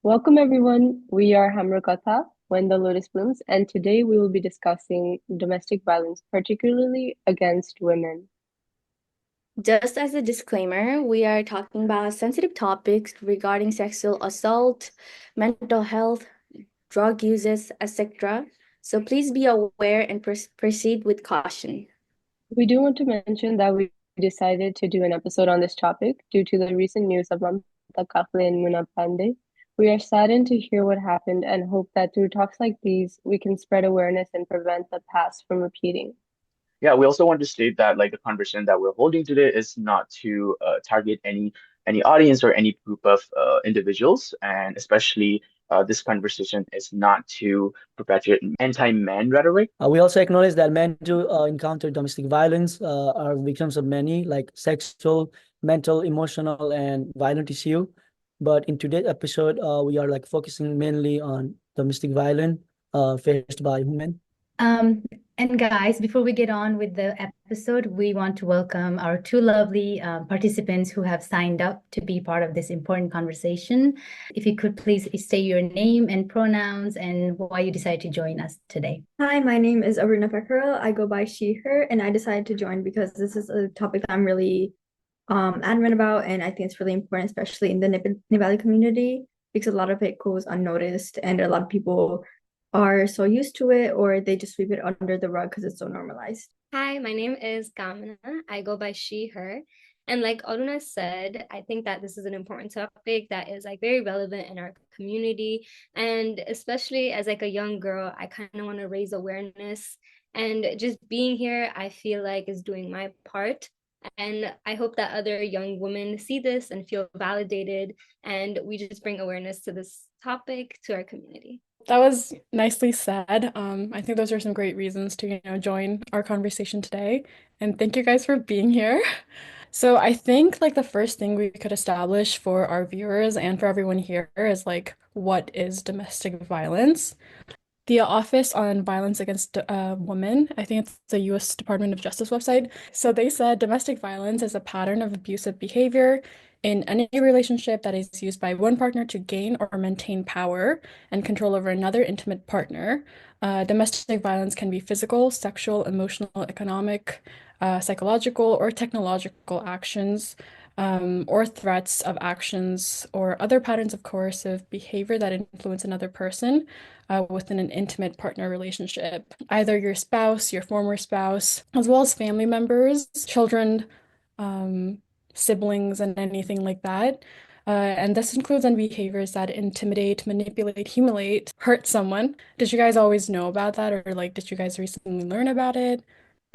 Welcome everyone. We are Hamrakatha, When the Lotus Blooms, and today we will be discussing domestic violence, particularly against women. Just as a disclaimer, we are talking about sensitive topics regarding sexual assault, mental health, drug uses, etc. So please be aware and proceed with caution. We do want to mention that we decided to do an episode on this topic due to the recent news of Mamta Kafle and Muna Pandey. We are saddened to hear what happened and hope that through talks like these, we can spread awareness and prevent the past from repeating. Yeah, we also want to state that like the conversation that we're holding today is not to target any audience or any group of individuals, and especially this conversation is not to perpetuate anti-man rhetoric. We also acknowledge that men do encounter domestic violence, are victims of many like sexual, mental, emotional, and violent issue. But in today's episode, we are like focusing mainly on domestic violence faced by women. Um, and guys, before we get on with the episode, we want to welcome our two lovely participants who have signed up to be part of this important conversation. If you could please state your name and pronouns and why you decided to join us today. Hi, my name is Aruna Pekara. I go by she, her, and I decided to join because this is a topic that I'm really adamant about, and I think it's really important, especially in the Nepali community, because a lot of it goes unnoticed, and a lot of people are so used to it, or they just sweep it under the rug because it's so normalized. Hi, my name is Kamana. I go by she, her. And like Aruna said, I think that this is an important topic that is like very relevant in our community. And especially as like a young girl, I kind of want to raise awareness. And just being here, I feel like is doing my part. And I hope that other young women see this and feel validated. And we just bring awareness to this topic to our community. That was nicely said. I think those are some great reasons to, join our conversation today. And thank you guys for being here. So I think like the first thing we could establish for our viewers and for everyone here is like, what is domestic violence? The Office on Violence Against Women, I think it's the US Department of Justice website. So they said domestic violence is a pattern of abusive behavior in any relationship that is used by one partner to gain or maintain power and control over another intimate partner. Domestic violence can be physical, sexual, emotional, economic, psychological, or technological actions, or threats of actions or other patterns of coercive behavior that influence another person within an intimate partner relationship. Either your spouse, your former spouse, as well as family members, children, siblings, and anything like that. And this includes any behaviors that intimidate, manipulate, humiliate, hurt someone. Did you guys always know about that, or like did you guys recently learn about it?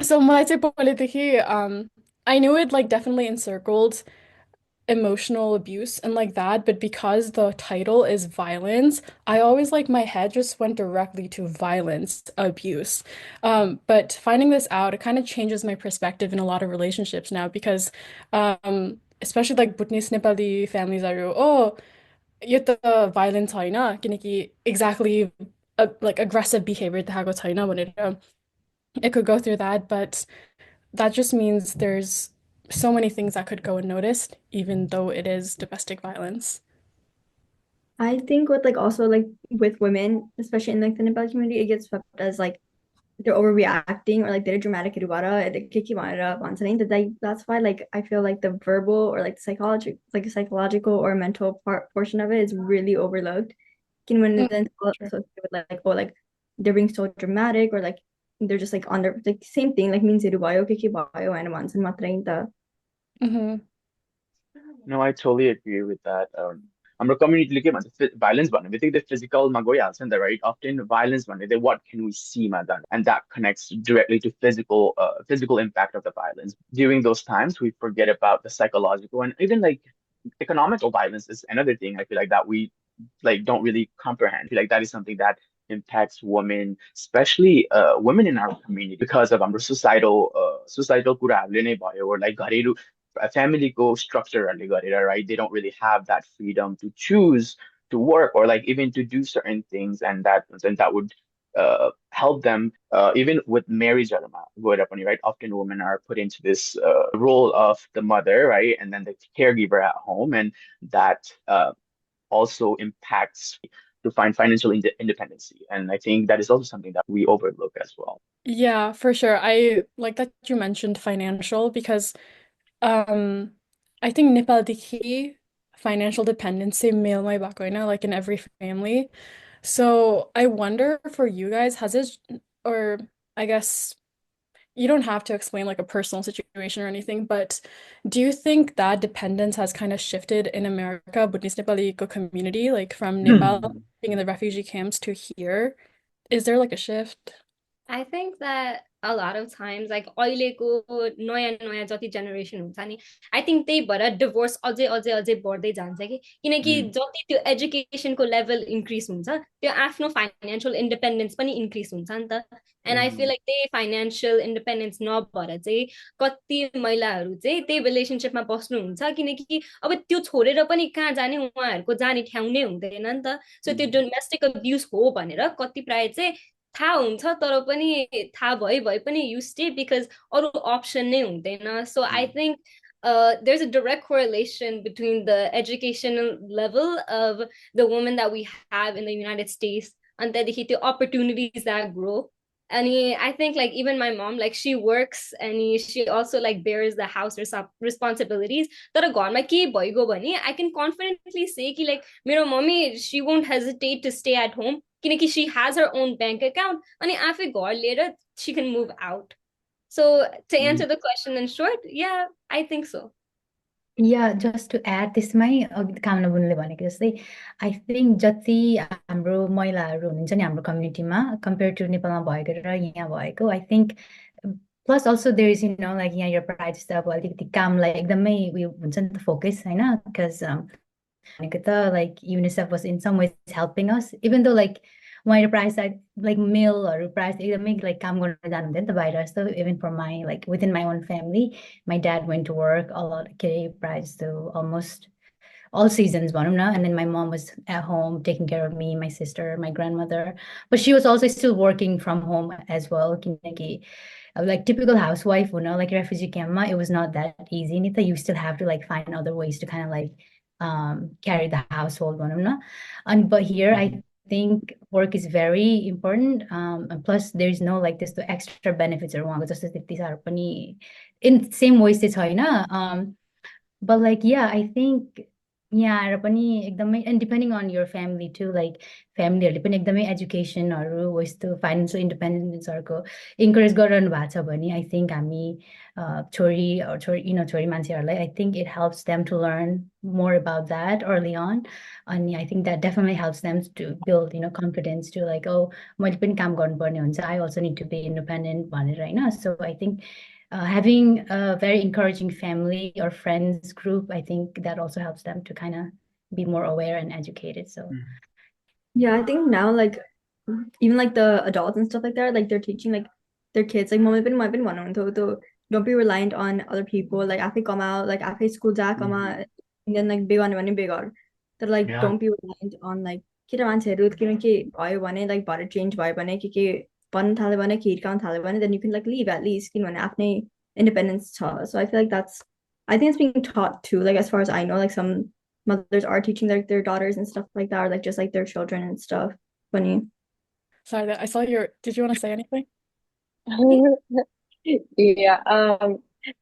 So mulai चाहिँ पहिलेदेखि, I knew it like definitely encircled emotional abuse and like that, but because the title is violence, I always like my head just went directly to violence, abuse. But finding this out, it kind of changes my perspective in a lot of relationships now because especially like Bhutanese Nepali families are oh, यो त violence होइन किनकि exactly like aggressive behavior देखाएको छैन भनेर it could go through that, but that just means there's so many things that could go unnoticed, even though it is domestic violence. I think with like also like with women, especially in like the Nepali community, it gets swept as like they're overreacting or like they're dramatic that's why like I feel like the verbal or like psychological or mental portion of it is really overlooked. And when then Sure. associated with like oh like they're being so dramatic or like they're just like on their like same thing like means bio and once and Mm-hmm. No, I totally agree with that. हाम्रो कम्युनिटीले के भन्छ violence भन्ने बित्तिकै त्यो फिजिकलमा गइहाल्छ नि त right? Often violence भन्ने चाहिँ what can we see मा जान्छ, and that connects directly to physical impact of the violence. During those times, we forget about the psychological and even like economical violence is another thing I feel like that we like don't really comprehend. I feel like that is something that impacts women, especially women in our community because of हाम्रो societal कुराहरूले नै भयो or like घरेलु family structure right? They don't really have that freedom to choose to work or like even to do certain things, and that would help them even with marriage right? Often women are put into this role of the mother, right? And then the caregiver at home, and that also impacts to find financial independency. And I think that is also something that we overlook as well. Yeah, for sure. I like that you mentioned financial because um I think Nepalदेखि financial dependency mealmai भएको हैन, like in every family. So I wonder for you guys, has it, or I guess you don't have to explain like a personal situation or anything, but do you think that dependence has kind of shifted in America, Buddhist Nepali community, like from Nepal being in the refugee camps to here? Is there like a shift? I think that a lot of times like अहिलेको नयाँ नयाँ जति generation हुन्छ नि I think त्यही भएर divorce अझै अझै अझै बढ्दै जान्छ कि किनकि जति त्यो एजुकेसनको लेभल इन्क्रिज हुन्छ त्यो आफ्नो फाइनेन्सियल इन्डिपेन्डेन्स पनि इन्क्रिज हुन्छ नि त एन्ड आई फिल लाइक त्यही फाइनेन्सियल इन्डिपेन्डेन्स नभएर चाहिँ कति महिलाहरू चाहिँ त्यही रिलेसनसिपमा बस्नुहुन्छ किनकि अब त्यो छोडेर पनि कहाँ जाने उहाँहरूको जाने ठाउँ नै हुँदैन नि त सो त्यो डोमेस्टिक अब्युज हो भनेर कति प्राय चाहिँ थाहा हुन्छ तर पनि थाहा भए पनि यु स्टे बिकज अरू अप्सन नै हुँदैन so I think there's a direct correlation between the educational level of the women that we have in the United States and the opportunities that grow. And I think like even my mom, like she works and she also like bears the house responsibilities. तर घरमा के भइगयो भने I can confidently say कि like मेरो mummy she won't hesitate to stay at home किनकि she has her own bank account अनि आफै घर लिएर she can move out. So to answer the question in short, yeah, I think so. Yeah, just to add त्यसमै कामना बुनले भनेको जस्तै I think जति हाम्रो महिलाहरू हुनुहुन्छ नि हाम्रो कम्युनिटीमा कम्पेयर टु नेपालमा भएको र यहाँ भएको I think plus also there is like यहाँ यो प्रायः जस्तो अब अलिकति कामलाई एकदमै उयो हुन्छ नि त फोकस होइन बिकज भनेको त like UNICEF was in some ways helping us even though like उहाँहरू प्रायः सायद लाइक मेलहरू प्रायः एकदमै लाइक काम गर्न जानुहुन्थ्यो नि त बाहिर जस्तो even for my like within my own family my dad went to work के अरे प्रायः जस्तो अलमोस्ट all seasons भनौँ न and then my mom was at home taking care of me, my sister, my grandmother, but she was also still working from home as well किनकि like typical housewife like refugee camp it was not that easy Nita, you still have to like find other ways to kind of like carry the household भनौँ न and but here I think work is very important and plus there is no like this the extra benefits or just these are in same ways छैन but like yeah I think yeah र पनि एकदमै and depending on your family too like फ्यामिलीहरूले पनि एकदमै एजुकेसनहरू यस्तो financial इन्डिपेन्डेन्सहरूको encourage गरिरहनु भएको छ भने आई थिङ्क हामी छोरी मान्छेहरूलाई I think it helps them to learn more about that early on अनि I think that definitely helps them to build confidence to like मैले पनि काम गर्नुपर्ने हुन्छ I also need to be independent भनेर होइन so I think having a very encouraging family or friends group, I think that also helps them to kind of be more aware and educated. So yeah, I think now like even like the adults and stuff like that, like they're teaching like their kids like mom been one don't be reliant on other people. Like after come out, like after school come out, and then like big one bigger. That like don't be reliant on like kid मान्छेहरु किनकि भयो भने like body change भयो भने के पढ्न थाल्यो भने हिर्काउन थाल्यो भने then you can like leave at least किनभने आफ्नै independence छ. So I feel like that's I think it's being taught too, like as far as I know, like some mothers are teaching like their daughters and stuff like that, or like just like their children and stuff. Funny. Sorry, I saw did you want to say anything? Yeah,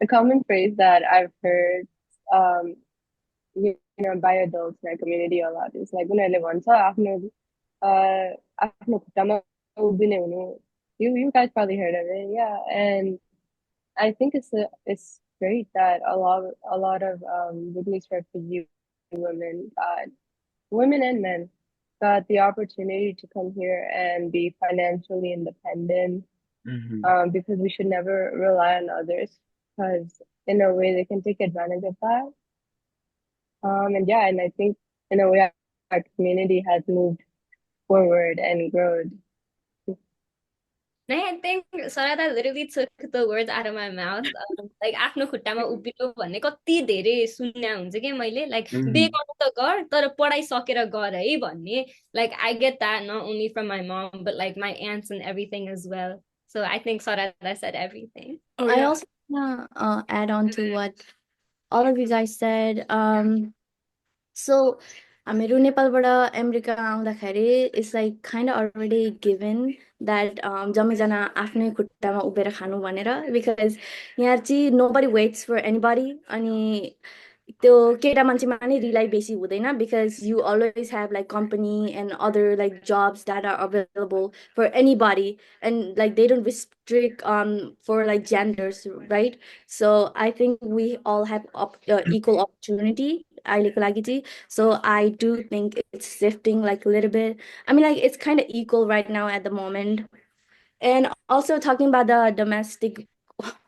the common phrase that I've heard by adults in our community a lot is like उनीहरूले भन्छ आफ्नो खुट्टामा उभिने हुनु. You guys probably heard of it, yeah. And I think it's great that a lot of Vietnamese refugee women and men got the opportunity to come here and be financially independent. Because we should never rely on others, because in a way they can take advantage of that. And yeah, and I think in a way our community has moved forward and grown. I think Sarada literally took the words out of my mouth. Like आफ्नो खुट्टामा उभिनु भन्ने कति धेरै सुन्ने हुन्छ के मैले like बे गर्नु त गर तर पढाइ सकेर गर है भन्ने. Like I get that not only from my mom but like my aunts and everything as well. So I think Sarada said everything. Oh, yeah. I also want to add on to what all of you guys said. So हामीहरू नेपालबाट America आउँदाखेरि it's like kind already given that जम्मैजना आफ्नै खुट्टामा उभिएर खानु भनेर because यहाँ चाहिँ nobody waits for anybody अनि त्यो केटा मान्छेमा नै रिलाइ बेसी हुँदैन because you always have like company and other like jobs that are available for anybody and like they don't restrict for like genders right so I think we all have equal opportunity अहिलेको लागि चाहिँ so I do think it's shifting like a little bit. I mean, like it's kind of equal right now at the moment. And also talking about the domestic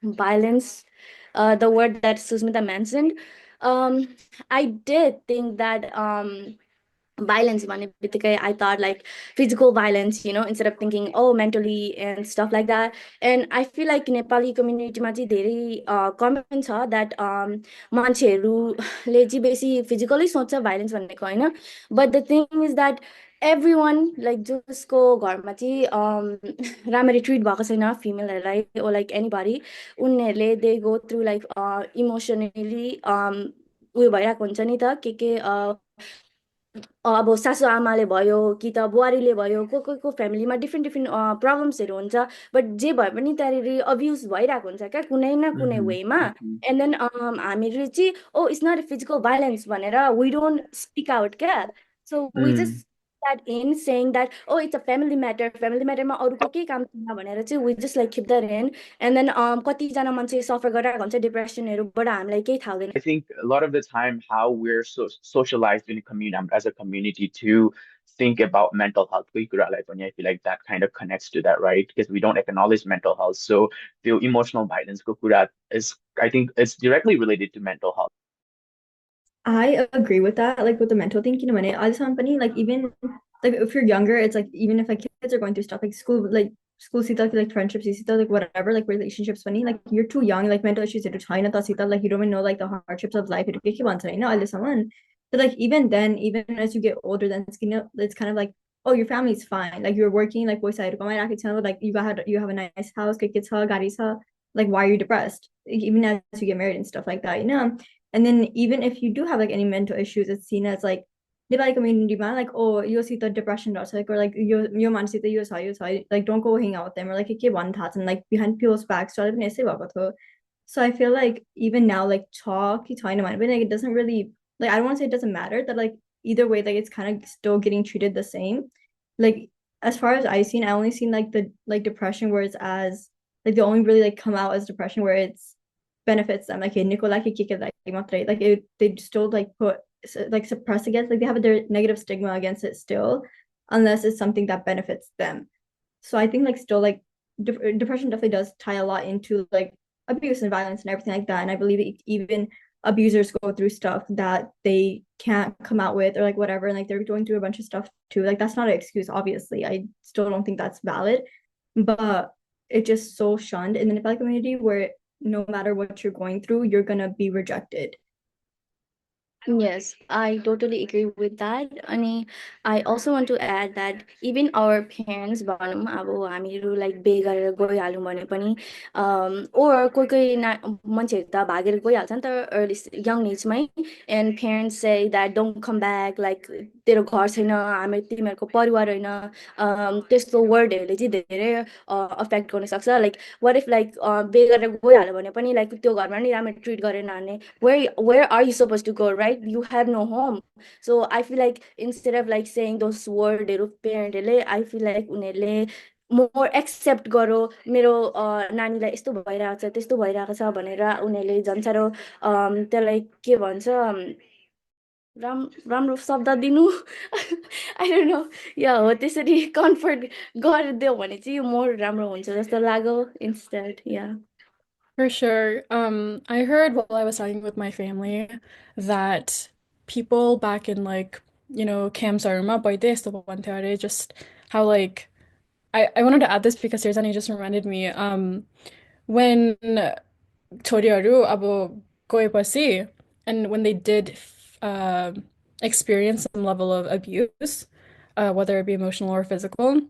violence, the word that Susmita mentioned, um, I did think that violence भने बित्तिकै I thought like physical violence, you know, instead of thinking oh mentally and stuff like that. And I feel like Nepali कम्युनिटीमा चाहिँ धेरै कमन छ that मान्छेहरूले चाहिँ बेसी physically सोच्छ violence भनेको होइन but the thing is that every one like जसको घरमा चाहिँ राम्ररी ट्रिट भएको छैन फिमेलहरूलाई ओ लाइक एनीबडी उनीहरूले दे गो थ्रु लाइक इमोसनली उयो भइरहेको हुन्छ नि त के अब सासु आमाले भयो कि त बुहारीले भयो को फ्यामिलीमा डिफ्रेन्ट डिफ्रेन्ट प्रब्लम्सहरू हुन्छ बट जे भए पनि त्यहाँनिर अब्युज भइरहेको हुन्छ क्या कुनै न कुनै वेमा एन्ड देन हामीहरू चाहिँ oh it's not a physical violence भनेर वी डोन्ट स्पिक आउट क्या so we just that in saying that oh it's a family matter मा अरूको केही काम छैन भनेर चाहिँ we just like keep that in and then कतिजना मान्छे सफर गरिरहेको हुन्छ डिप्रेसनहरूबाट हामीलाई केही थाहा हुँदैन I think a lot of the time how we're socialized in a community as a community to think about mental health. I feel like that kind of connects to that, right? Because we don't acknowledge mental health. So the emotional violence is, I think, it's directly related to mental health. I agree with that, like with the mental thing, I just want like even like if you're younger, it's like even if like kids are going through stuff like school sita, like friendships sita, like whatever, like relationships funny, like you're too young, like mental issues China sita, like you don't even know like the hardships of life. But like even then, even as you get older, then it's kind of like, oh, your family's fine. Like you're working, like like you have a nice house, like why are you depressed? Even as you get married and stuff like that, And then even if you do have like any mental issues, it's seen as like Nepali community man, like oh you'll see the depression or like you man see the you like don't go hang out with them or like one thoughts and like behind people's backs. So I feel like even now like talk but like it doesn't really like I don't want to say it doesn't matter that like either way like it's kind of still getting treated the same. Like as far as I've seen, I only seen like the like depression where it's as like they only really like come out as depression where it's benefits them like they still like put like suppress against like they have a negative stigma against it still unless it's something that benefits them. So I think like still like depression definitely does tie a lot into like abuse and violence and everything like that, and I believe even abusers go through stuff that they can't come out with or like whatever, and like they're going through a bunch of stuff too. Like that's not an excuse, obviously. I still don't think that's valid, but it's just so shunned in the Nepali community where no matter what you're going through, you're gonna be rejected. Yes, I totally agree with that. अनि I also want to add that even our parents भनौँ अब हामीहरू like बे गरेर गइहाल्यौँ भने पनि or कोही कोही मान्छेहरू त भागेर गइहाल्छ नि त अर्ली यङ एजमै and parents say that don't come back like तेरो घर छैन हामी तिमीहरूको परिवार होइन त्यस्तो वर्डहरूले चाहिँ धेरै अफेक्ट गर्न सक्छ लाइक वाट इफ लाइक बे गरेर गइहाल्यो भने पनि लाइक त्यो घरमा नि राम्रो ट्रिट गरेन भने where are you supposed to go, right? You have no home. So I feel like instead of like saying those words, parent, I feel like उनीहरूले more accept गरो मेरो नानीलाई यस्तो भइरहेको छ त्यस्तो भइरहेको छ भनेर उनीहरूले झन् साह्रो त्यसलाई के भन्छ राम्रो शब्द दिनु I don't know या हो त्यसरी कम्फर्ट गरिदियो भने चाहिँ मोर राम्रो हुन्छ जस्तो लाग्यो instead yeah. For sure. I heard while I was talking with my family that people back in like, Camp Saruma by this the one theory, just how like I wanted to add this because Tirzani just reminded me, when छोरीहरू अब गएपछि and when they did experience some level of abuse, whether it be emotional or physical,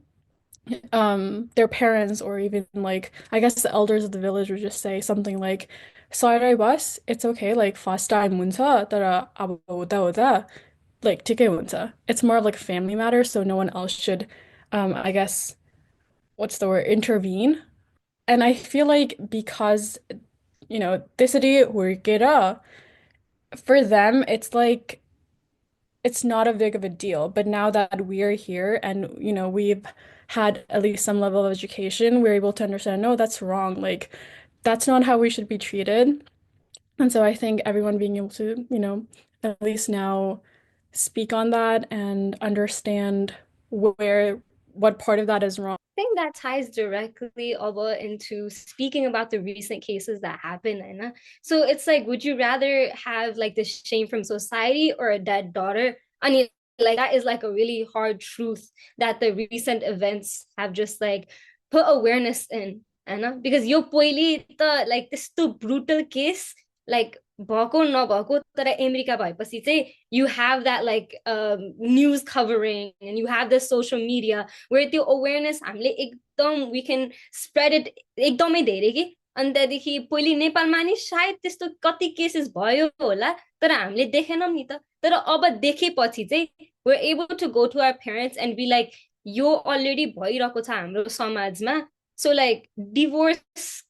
their parents or even like I guess the elders of the village would just say something like sorry bus it's okay like fast time हुन्छ तर अब हुँदा हुँदा like ठिकै हुन्छ. It's more of like a family matter, so no one else should, I guess, what's the word, intervene. And I feel like because, त्यसरी हुर्केर, for them, it's like it's not a big of a deal. But now that we're here and, we've had at least some level of education, we're able to understand, no, that's wrong. Like, that's not how we should be treated. And so I think everyone being able to, at least now speak on that and understand what part of that is wrong. I think that ties directly over into speaking about the recent cases that happened. Aina. So it's like, would you rather have like the shame from society or a dead daughter? I mean, like that is like a really hard truth that the recent events have just like put awareness in. Aina? Because yo poili the like this too brutal case, like भएको नभएको तर America भएपछि चाहिँ you have that like news covering and you have the social media where त्यो awareness हामीले एकदम we can spread it एकदमै धेरै के अनि त्यहाँदेखि पहिले नेपालमा नि सायद त्यस्तो कति केसेस भयो होला तर हामीले देखेनौँ नि त तर अब देखेपछि चाहिँ we're able to go to our parents and be like yo already भइरहेको छ हाम्रो समाजमा. So like divorce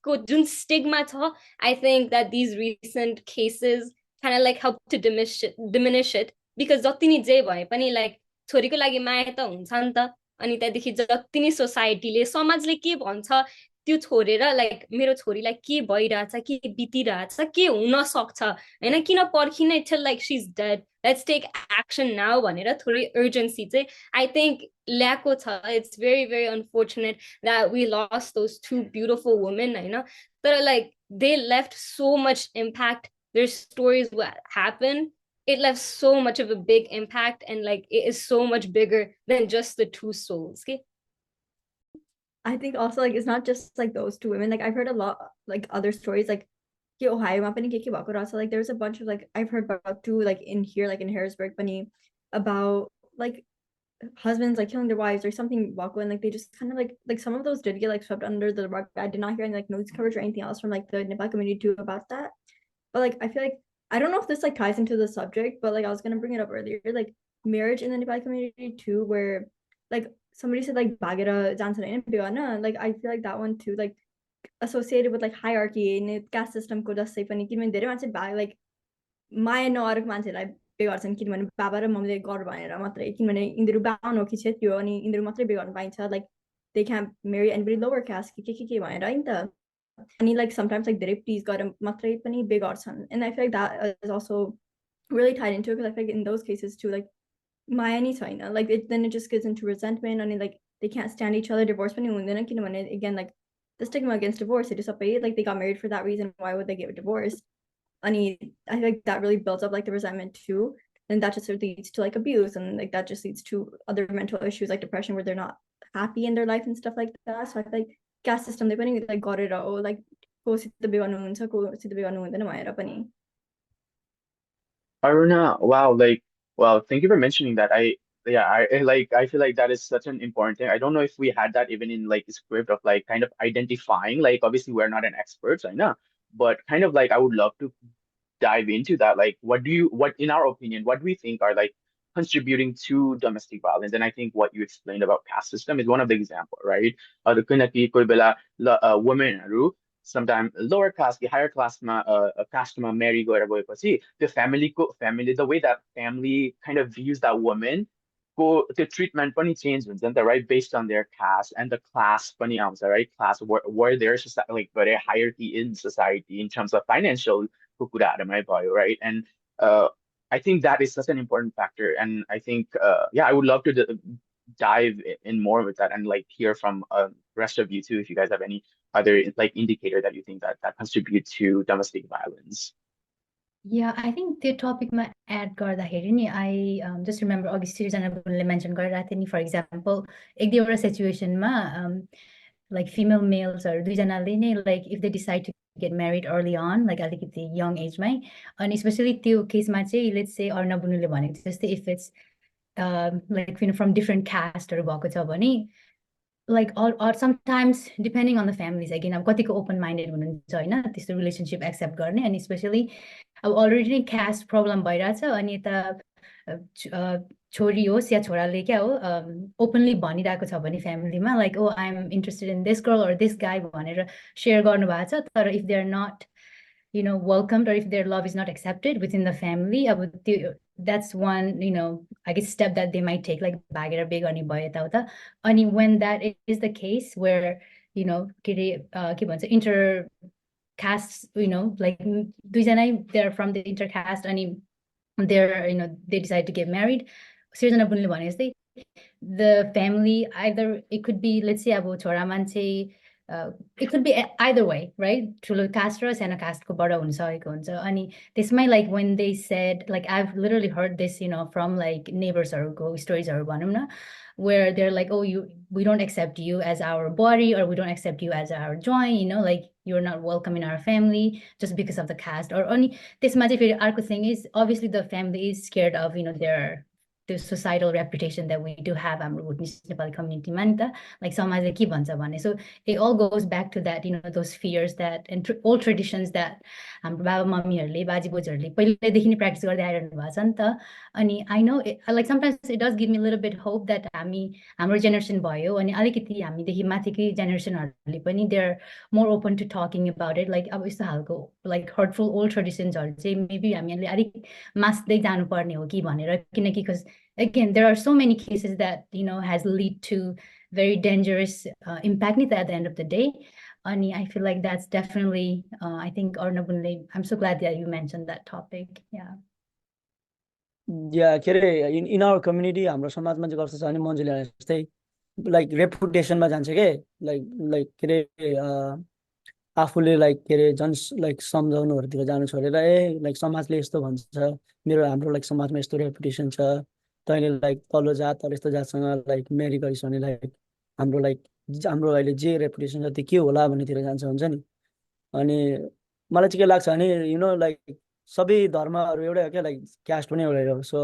ko jun stigma cha, I think that these recent cases kind of like help to diminish it because जति नि जे भए पनि like छोरीको लागि माया त हुन्छ नि त अनि त्यहाँदेखि जति नि सोसाइटीले समाजले के भन्छ त्यो छोडेर लाइक मेरो छोरीलाई के भइरहेछ के बितिरहेछ के हुन सक्छ हैन किन पर्खिनै till like she's dead let's take action now भनेर थोरै urgency चाहिँ I think ल्याएको छ. It's very very unfortunate that we lost those two beautiful women हैन तर like they left so much impact. Their stories what happened, it left so much of a big impact and like it is so much bigger than just the two souls. Okay. I think also like it's not just like those two women. Like I've heard a lot like other stories like Ohio also like there's a bunch of like I've heard about two like in here like in Harrisburg funny about like husbands like killing their wives or something and like they just kind of like some of those did get like swept under the rug. I did not hear any like news coverage or anything else from like the Nepal community too about that. But like I feel like I don't know if this like ties into the subject, but like I was gonna bring it up earlier, like marriage in the Nepal community too, where like somebody said like bagera jansana like I feel like that one too like associated with like hierarchy in caste system ko jastai pani kinabhane धेरै मान्छे like माया नगरेको मान्छेलाई बिहे गर्छन् किनभने बाबा र मम्मीले गर भनेर मात्रै किनभने यिनीहरू बाहुन हो कि क्षेत्रीय हो अनि यिनीहरू मात्रै बिहे गर्न पाइन्छ like they can't marry anybody lower caste के भनेर हैन त अनि like sometimes like धेरै प्लिज गरेर मात्रै पनि बिहे गर्छन् and I feel like that is also really tied into it because I feel like in those cases too like माया नि छैन like then it just gets into resentment and like they can't stand each other. Divorce पनि हुँदैन किनभने again like the stigma against divorce it is up like they got married for that reason. Why would they get a divorce? I feel like that really builds up like the resentment too, and that just leads to like abuse and like that just leads to other mental issues like depression where they're not happy in their life and stuff like that. So I feel like caste system they पनि like got it all like कोसित बिहे गर्नुहुन्छ कोसित बिहे गर्नु हुँदैन भनेर पनि. Aruna, wow, like, well, thank you for mentioning that. I feel like that is such an important thing. I don't know if we had that even in like script of like kind of identifying, like obviously we're not an expert, I know, but kind of like I would love to dive into that. Like, what in our opinion, what do we think are like contributing to domestic violence? And I think what you explained about caste system is one of the example, right? The kinaki कोही बेला women sometimes lower caste higher class casteमा marry गएपछि त्यो family the way that family kind of views that woman को त्यो treatment पनि change हुन्छ नि त, right, based on their caste and the class पनि आउँछ, right, class where there's like very hierarchy in society in terms of financial कुराहरुमै भयो, right, and I think that is such an important factor, and I think yeah, I would love to dive in more with that and like hear from rest of you too if you guys have any other like indicator that you think that contribute to domestic violence. Yeah, I think the topic ma add गर्दाखेरि नि I just remember अघि सृजनाले mention गरिरहेको थियो नि for example एक दुईवटा सिचुएसनमा like female males or दुईजनाले नै like if they decide to get married early on like अलिकति young age मै अनि especially त्यो केसमा चाहिँ let's say अर्ना बुनुले भनेको जस्तै if it's like from different caste हरू भएको छ भने like or sometimes depending on the families again अब कतिको open minded हुनुहुन्छ हैन त्यस्तो relationship accept गर्ने अनि especially अब already caste problem भइराछ अनि यता छोरी होस् या छोराले क्या हो ओपनली भनिरहेको छ भने फ्यामिलीमा like oh I am interested in this girl or this guy भनेर सेयर गर्नुभएको छ तर if they are not welcomed or if their love is not accepted within the family that's one I guess step that they might take like bagera big ani bhayo yata uta ani when that is the case where ke bhन्छ intercaste like दुईजना they're from the intercaste ani they're they decide to get married सिर्जना बुनले भने जस्तै the family either it could be let's say अब छोरा मान्छे it could be either way, right? ठुलो caste र सानो caste को बाट हुन सकेको हुन्छ अनि त्यसमै like when they said like I've literally heard this from like neighbors हरूको stories हरू भनौं न where they're like oh we don't accept you as our body or we don't accept you as our joint like you're not welcome in our family just because of the caste or अनि त्यसमा चाहिँ फेरि अर्को thing is obviously the family is scared of their the societal reputation that we do have हाम्रो भुटनिस नेपाली कम्युनिटीमा नि त like समाजले के भन्छ भने so it all goes back to that those fears that and old traditions that हाम्रो बाबा मम्मीहरुले बाजी बोजूहरुले पहिलेदेखि नै प्र्याक्टिस गर्दै आइरहनु भएको छ नि त अनि I know like sometimes it does give me a little bit hope that हाम्रो जेनेरेसन भयो अनि अलिकति हामीदेखि माथिकै जेनेरेसनहरुले पनि they're more open to talking about it like अब यस्तो हालको like hurtful old traditionsहरु चाहिँ maybe हामीले अलिक मास्दै जानुपर्ने हो कि भनेर किनकि because again there are so many cases that has lead to very dangerous impact at the end of the day and I feel like that's definitely I think Arnabunle I'm so glad that you mentioned that topic yeah के रे in our community हाम्रो समाजमा चाहिँ कस्तो छ भने मन्जुले जस्तै like reputation मा जान्छ के like के रे आफूले like के रे जन like सम्झाउनुहरुतिर जानु छोडेर like समाजले यस्तो भन्छ हाम्रो like समाजमा यस्तो रेपुटेसन छ तैले like तल्लो जात र यस्तो जातसँग like मेरी गरिस् भने like हाम्रो अहिले जे रेपुटेसन छ त्यो के होला भन्नेतिर जान्छ हुन्छ नि अनि मलाई चाहिँ के लाग्छ भने like सबै धर्महरु एउटै हो के like क्यास्ट पनि एउटै हो सो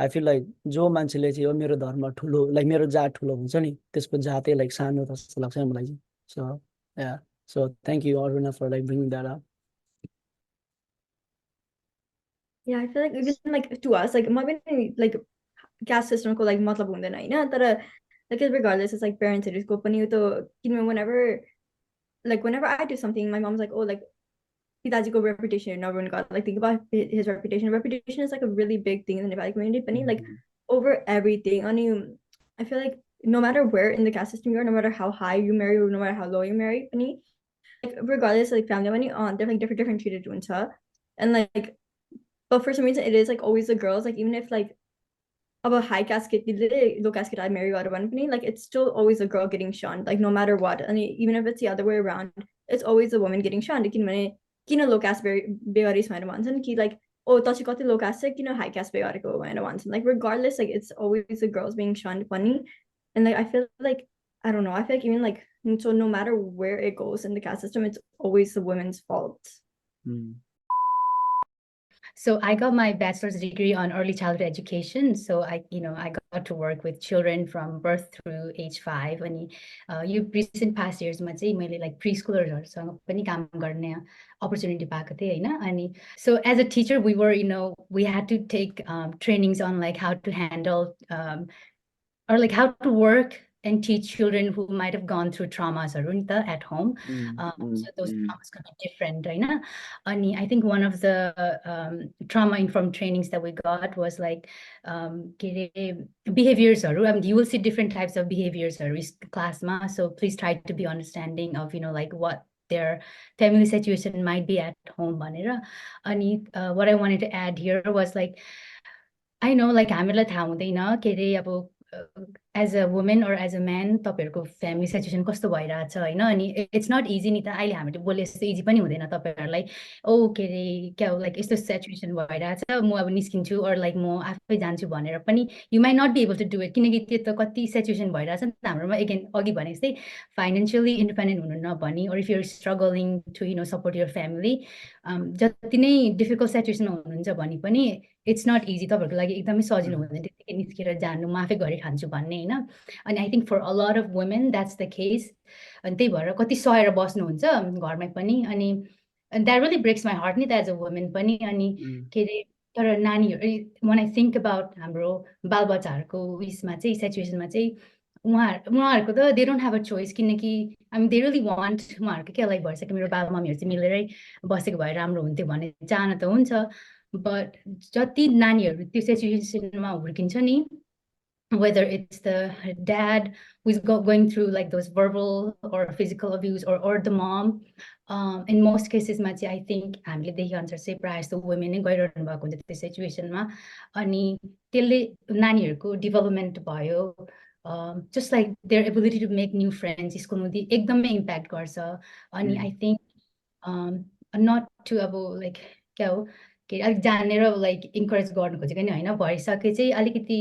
आई फिल like जो मान्छेले चाहिँ मेरो धर्म ठुलो like मेरो जात ठुलो हुन्छ नि त्यसको जातै like सानो जस्तो लाग्छ मलाई चाहिँ so yeah so thank you Aruna for like bringing that up yeah I feel like even like to us like like caste system को like मतलब हुँदैन हैन तर like regardless it's like parents को पनि त whenever I do something my mom's like oh like Pitaji's reputation and everyone got like think about his reputation is like a really big thing in the Nepali community but like over everything I feel like no matter where in the caste system you are no matter how high you marry or no matter how low you marry like regardless like family money they're like different treated and like but for some reason it is like always the girls like even if like about high casket low casket I marry out of one like it's still always a girl getting shunned like no matter what and even if it's the other way around it's always a woman getting shunned kina low caste begaris bhaina bhaन्छन् कि like oh tachi kati low caste छ किन high caste begareko bhaina bhaन्छन् like regardless like it's always the girls being shunned funny and like I feel like I don't know I feel like even like so no matter where it goes in the caste system it's always the women's fault. So I got my bachelor's degree on early childhood education. So I got to work with children from birth through age 5. And you recent past years, मैले like preschoolers पनि काम गर्ने opportunity पाएको थिएँ हैन अनि so as a teacher we were we had to take trainings on like how to handle or like how to work and teach children who might have gone through traumas at home. So those traumas could be different, right? And I think one of the trauma-informed trainings that we got was like behaviors. I mean, you will see different types of behaviors in class, so please try to be understanding of like what their family situation might be at home. And what I wanted to add here was like, I know like हामीलाई थाहा हुँदैन के रे अब as a woman or as a man तपाईहरुको family situation कस्तो भइराछ हैन अनि it's not easy नि त अहिले हामीले बोले जस्तो इजी पनि हुँदैन तपाईहरुलाई ओ के रे क्या लाइक यस्तो सिचुएसन भइराछ म अब निस्किन्छु or like म आफै जान्छु भनेर पनि you might not be able to do it किनकि त्यो त कति सिचुएसन भइराछ नि त हाम्रोमा again अघि भने जस्तै financially independent हुनु नभनी or if you're struggling to support your family जति नै difficult situation हुनुहुन्छ भने पनि it's not easy तपाईहरुको लागि एकदमै सजिलो हुँदैन त्यतिकै निस्केर जानु म आफै गरि खान्छु भन्ने हैन and I think for a lot of women that's the case and त्यही भएर कति सहेर बस्नुहुन्छ घरमै पनि अनि and that really breaks my heart नि त as a woman पनि अनि के रे तर नानीहरू when I think about हाम्रो बालबच्चाहरूको उयसमा चाहिँ सिचुएसनमा चाहिँ उहाँहरूको त they don't have a choice किनकि I mean they really want उहाँहरूको के लाइक भइसक्यो मेरो बाबा मम्मीहरू चाहिँ मिलेरै बसेको भए राम्रो हुन्थ्यो भन्ने चाहना त हुन्छ बट जति नानीहरू त्यो सिचुएसनमा हुर्किन्छ नि whether it's the dad who's going through like those verbal or physical abuse or the mom in most cases ma I think हामीले देखे अनुसार चाहिँ प्रायः जस्तो women नै गइरहनु भएको हुन्छ त्यो सिचुएसनमा अनि त्यसले नानीहरूको डेभलपमेन्ट भयो just like their ability to make new friends यसको निम्ति एकदमै इम्प्याक्ट गर्छ अनि I think not to अब लाइक क्या हो के अलिक जानेर लाइक इन्करेज गर्नु खोजेको नि होइन भइसके चाहिँ अलिकति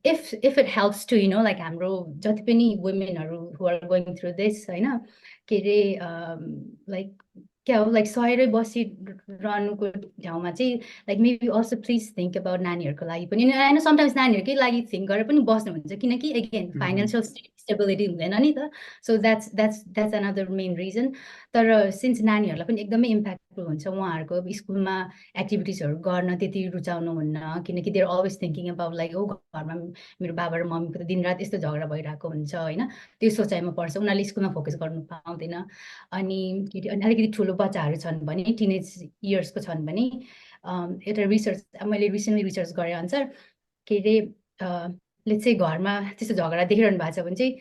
if it helps to like हाम्रो जति पनि womenहरू who are going through this होइन के अरे like क्या हो लाइक सहेरै बसिरहनुको ठाउँमा चाहिँ like maybe also please think about नानीहरूको लागि पनि होइन sometimes नानीहरूकै लागि think गरेर पनि बस्नुहुन्छ किनकि again financial stability हुँदैन नि त so that's another main reason तर since नानीहरूलाई पनि एकदमै इम्प्याक्टफुल हुन्छ उहाँहरूको स्कुलमा एक्टिभिटिजहरू गर्न त्यति रुचाउनुहुन्न किनकि they're always thinking about like oh घरमा मेरो बाबा र मम्मीको त दिनरात यस्तो झगडा भइरहेको हुन्छ होइन त्यो सोचाइमा पर्छ उनीहरूले स्कुलमा फोकस गर्नु पाउँदैन अनि अलिकति ठुलो बच्चाहरू छन् भने टिनेज इयर्सको छन् भने एउटा रिसर्च मैले रिसेन्टली रिसर्च गरे अनुसार के अरे लेट्स चाहिँ घरमा त्यस्तो झगडा देखिरहनु भएको छ भने चाहिँ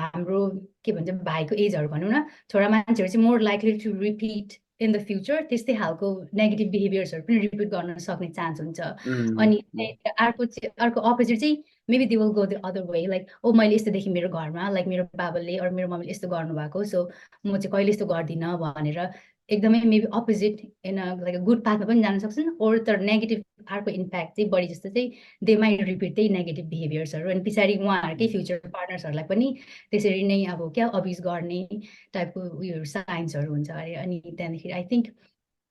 हाम्रो के भन्छ भाइको एजहरू भनौँ न छोरा मान्छेहरू चाहिँ more likely to repeat in the future त्यस्तै खालको नेगेटिभ बिहेभियर्सहरू पनि रिपिट गर्न सक्ने चान्स हुन्छ अनि अर्को अपोजिट चाहिँ maybe they will go the other way like oh मैले यस्तो देखेँ मेरो घरमा लाइक मेरो बाबाले अरू मेरो मम्मीले यस्तो गर्नुभएको सो म चाहिँ कहिले यस्तो गर्दिनँ भनेर एकदमै maybe opposite in like good पाथमा पनि जान सक्छन् ओर तर नेगेटिभ अर्को इम्प्याक्ट चाहिँ बढी जस्तो चाहिँ दे माइट रिपिट त्यही नेगेटिभ बिहेभियर्सहरू अनि पछाडि उहाँहरूकै फ्युचर पार्टनर्सहरूलाई पनि त्यसरी नै अब क्या अब्युज गर्ने टाइपको उयोहरू साइन्सहरू हुन्छ अरे अनि त्यहाँदेखि आई थिङ्क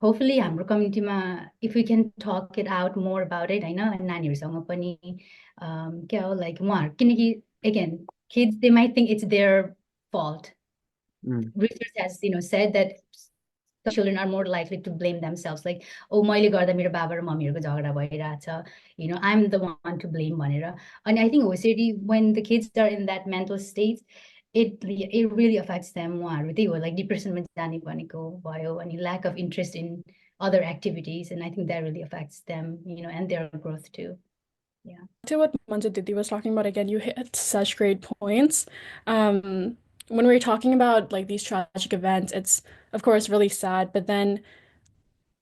होपफुली हाम्रो कम्युनिटीमा if we can talk it out more about it होइन नानीहरूसँग पनि क्या हो लाइक उहाँहरू किनकि again kids they might think it's their fault research has said that children are more likely to blame themselves like oh मैले गर्दा मेरो बाबा र मम्मीहरूको झगडा भइरहेछ I'm the one to blame भनेर अनि I think होसरी when the kids are in that mental state it really affects them उहाँहरू त्यही हो लाइक डिप्रेसनमा जाने भनेको भयो अनि lack of interest in other activities and I think that really affects them and their growth too. Yeah. To what Manju Didi was talking about again, you hit such great points. When we're talking about like these tragic events, it's of course really sad, but then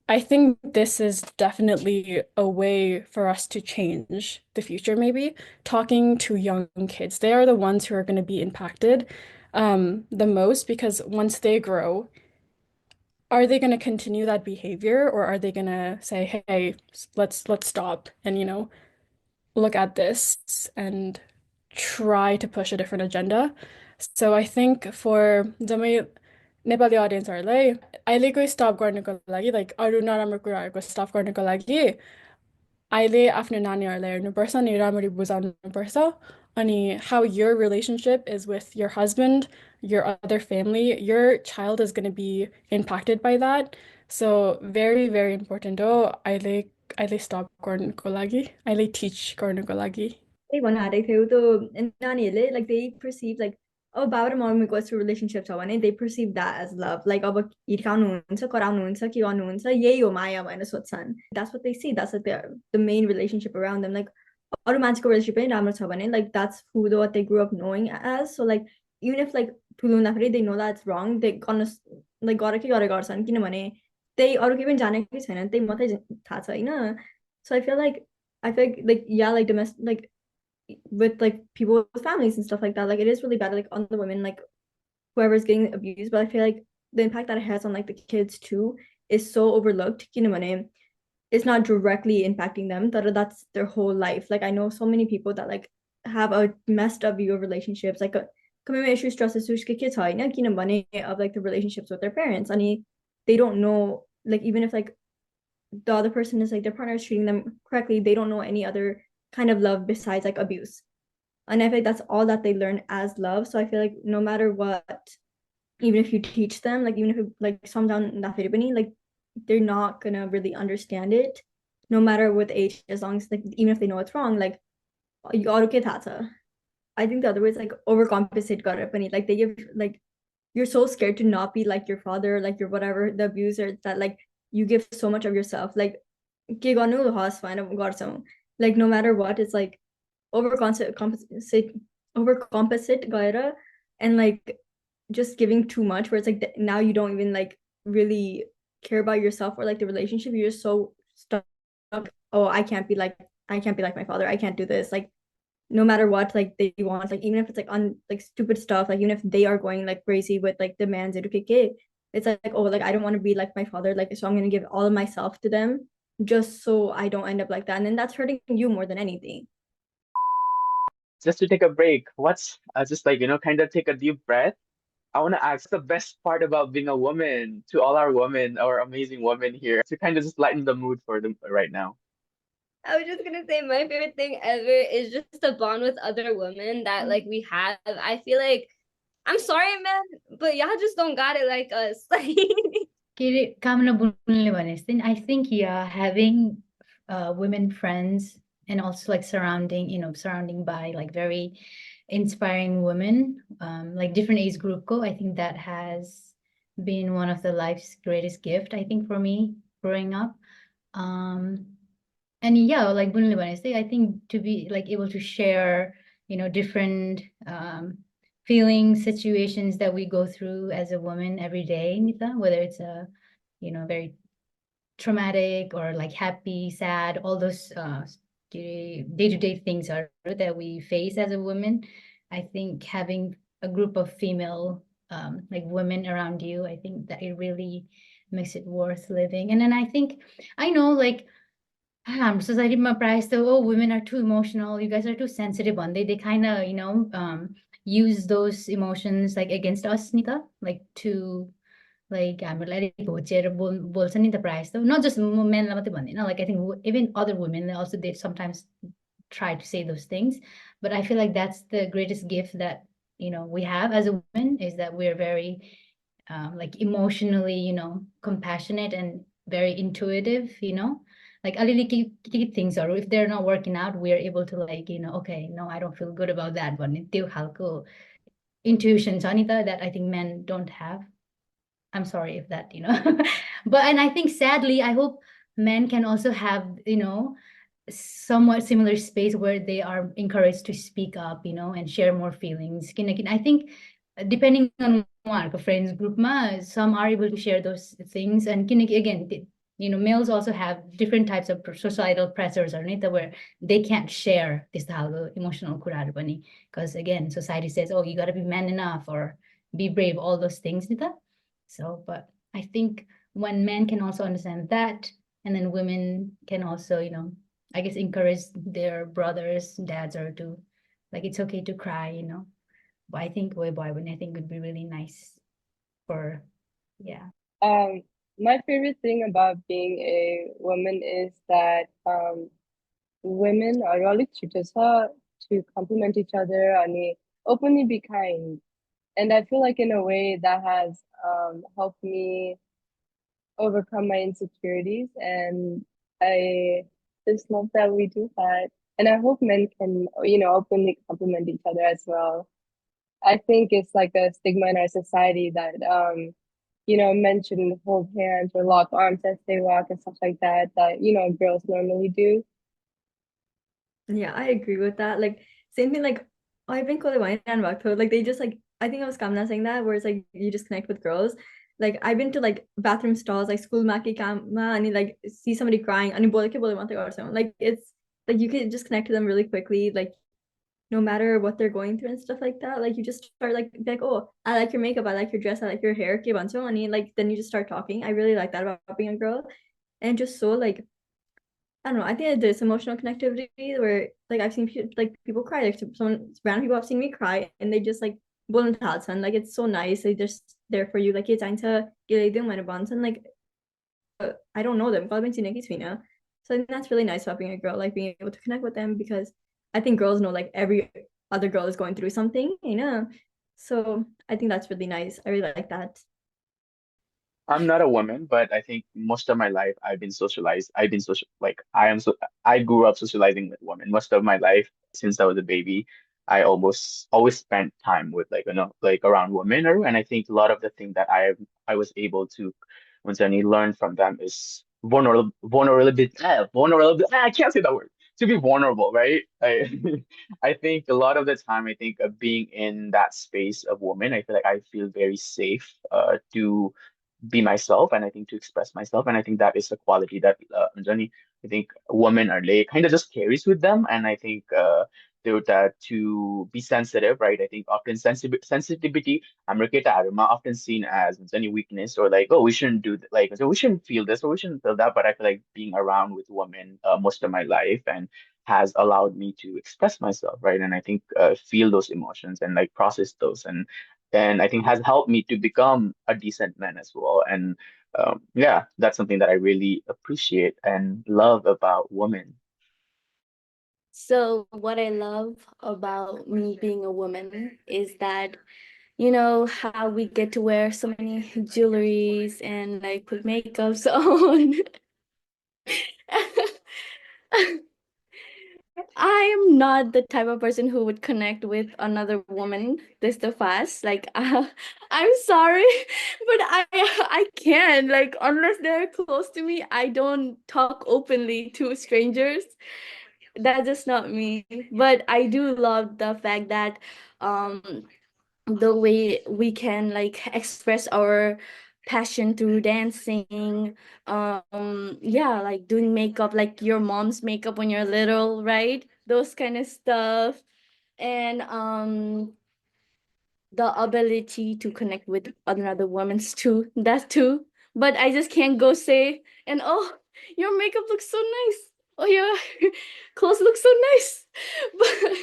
I think this is definitely a way for us to change the future, maybe. Talking to young kids, they are the ones who are going to be impacted the most because once they grow, are they going to continue that behavior or are they going to say, hey, let's stop and look at this and try to push a different agenda? So I think for the Nepali audienceहरूलाई अहिलेको स्टप गर्नको लागि like अरू नराम्रो कुराहरूको स्टप गर्नको लागि अहिले आफ्नो नानीहरूलाई हेर्नुपर्छ अनि राम्ररी बुझाउनुपर्छ अनि how your relationship is with your husband, your other family, your child is going to be impacted by that. So very, very important हो अहिले stop गर्नको लागि अहिले teach गर्नको लागि. त्यही भन्न आँटेको थियो त्यो नानीहरूले लाइक दे पर्सिभ लाइक अब बाबा र मम्मीको यस्तो रिलेसनसिप छ भने they perceive that as love like अब हिर्काउनुहुन्छ कराउनुहुन्छ के गर्नुहुन्छ यही हो माया भनेर सोध्छन् that's what they see that's the main relationship around them like अरू मान्छेको रिलेसनसिप पनि राम्रो छ भने like that's who what they grow up knowing as so like even if like ठुलो हुँदाखेरि दे नो द्याट्स रङ दे गर्न लाइक गरेर गर्छन् किनभने त्यही अरू केही पनि जानेकै छैन त्यही मात्रै थाहा छ होइन सो आई फिल लाइक या like domestic like with like people with families and stuff like that, like it is really bad like on the women, like whoever's getting abused, but I feel like the impact that it has on like the kids too is so overlooked. It's not directly impacting them, that's their whole life. Like I know so many people that like have a messed up view of relationships, like commitment issues, trust issues kids of like the relationships with their parents, and they don't know, like even if like the other person is like their partner is treating them correctly, they don't know any other kind of love besides like abuse, and I feel like that's all that they learn as love. So I feel like no matter what, even if you teach them, like even if you like some down that like they're not gonna really understand it no matter what age, as long as like even if they know it's wrong, like you are okay thata. I think the other way is like overcompensate garapani. Like they give like you're so scared to not be like your father, like your whatever, the abuser, that like you give so much of yourself. Like like no matter what, it's like overcompensate gaira, and like just giving too much where it's like now you don't even like really care about yourself or like the relationship. You're just so stuck. Oh, I can't be like my father. I can't do this. Like no matter what, like they want, like even if it's like on like stupid stuff, like even if they are going like crazy with like demands, it's like, oh, like I don't want to be like my father, like so I'm gonna give all of myself to them just so I don't end up like that. And then that's hurting you more than anything. Just to take a break, what's just like, kind of take a deep breath. I want to ask the best part about being a woman to all our women, our amazing women here, to kind of just lighten the mood for them right now. I was just gonna say my favorite thing ever is just to bond with other women that like we have. I feel like I'm sorry, man, but y'all just don't got it like us. I think yeah, having women friends and also like surrounding by like very inspiring women, like different age group go. I think that has been one of the life's greatest gift, I think, for me growing up. And yeah, like I think to be like able to share, different feelings, situations that we go through as a woman every day, Nita, whether it's a, very traumatic or like happy, sad, all those day-to-day things are that we face as a woman. I think having a group of female like women around you, I think that it really makes it worth living. And then I know like society price though, oh, women are too emotional, you guys are too sensitive on they kind of use those emotions like against us, Nika, like to like हामीलाई बोल्छ नि त प्रायः जस्तो, not just men मात्रै भन्दैन, like I think even other women also they sometimes try to say those things, but I feel like that's the greatest gift that we have as a woman, is that we're very like emotionally compassionate and very intuitive, like alili things are, if they're not working out, we're able to like okay, no, I don't feel good about that one, त्यो खालको intuition छ नि त, that I think men don't have. I'm sorry if that, but and I think sadly, I hope men can also have, somewhat similar space where they are encouraged to speak up, and share more feelings. I think depending on what friends group, some are able to share those things. And again, males also have different types of societal pressures or where they can't share this emotional kurahहरू पनि, because again, society says, oh, you got to be man enough or be brave, all those things. So, but I think when men can also understand that, and then women can also, I guess, encourage their brothers, dads, or to, like, it's okay to cry, But I think boy, when I think would be really nice for, yeah. My favorite thing about being a woman is that women are really to compliment each other and openly be kind. And I feel like in a way that has helped me overcome my insecurities, and I just love that we do that. And I hope men can, openly compliment each other as well. I think it's like a stigma in our society that men shouldn't hold hands or lock arms as they walk and stuff like that, girls normally do. Yeah, I agree with that. Like same thing, like I've been calling wine and Vakto. Like they just like, I think I was Kamna saying that, where it's like you just connect with girls. Like I've been to like bathroom stalls, like school maki kama, and you like see somebody crying, and like it's like you can just connect to them really quickly, like no matter what they're going through and stuff like that. Like you just start like be like, oh, I like your makeup, I like your dress, I like your hair, and like then you just start talking. I really like that about being a girl, and just so like I don't know. I think there's emotional connectivity where like I've seen people cry. Like some random people have seen me cry, and they just like and like it's so nice. They just there for you. Like it's to and like I don't know them. So I think that's really nice about being a girl, like being able to connect with them, because I think girls know like every other girl is going through something, So I think that's really nice. I really like that. I'm not a woman, but I think most of my life I've been socialized. I've been social like I am so I grew up socializing with women most of my life since I was a baby. I almost always spent time with like around women, and I think a lot of the thing that I was able to once I learn from them is vulnerability. I can't say that word. To be vulnerable, right? I think a lot of the time I think of being in that space of women, I feel like I feel very safe to be myself and I think to express myself. And I think that is a quality that Anjani, I think women are like kind of just carries with them. And I think that to be sensitive, right? I think often sensitivity, Amriketa Aruma, often seen as any weakness or like, oh, we shouldn't do like, so we shouldn't feel this or we shouldn't feel that. But I feel like being around with women most of my life and has allowed me to express myself, right? And I think feel those emotions and like process those and I think has helped me to become a decent man as well. And yeah, that's something that I really appreciate and love about women. So, what I love about me being a woman is that, you know, how we get to wear so many jewelries and like put makeups on. I am not the type of person who would connect with another woman this the fast. Like, I'm sorry, but I can't. Like, unless they're close to me, I don't talk openly to strangers. That's just not me. But I do love the fact that um the way we can like express our passion through dancing, yeah, like doing makeup, like your mom's makeup when you're little, right? Those kind of stuff. And the ability to connect with another woman's too, that too. But I just can't go say, and oh, your makeup looks so nice, oh your clothes look so nice. But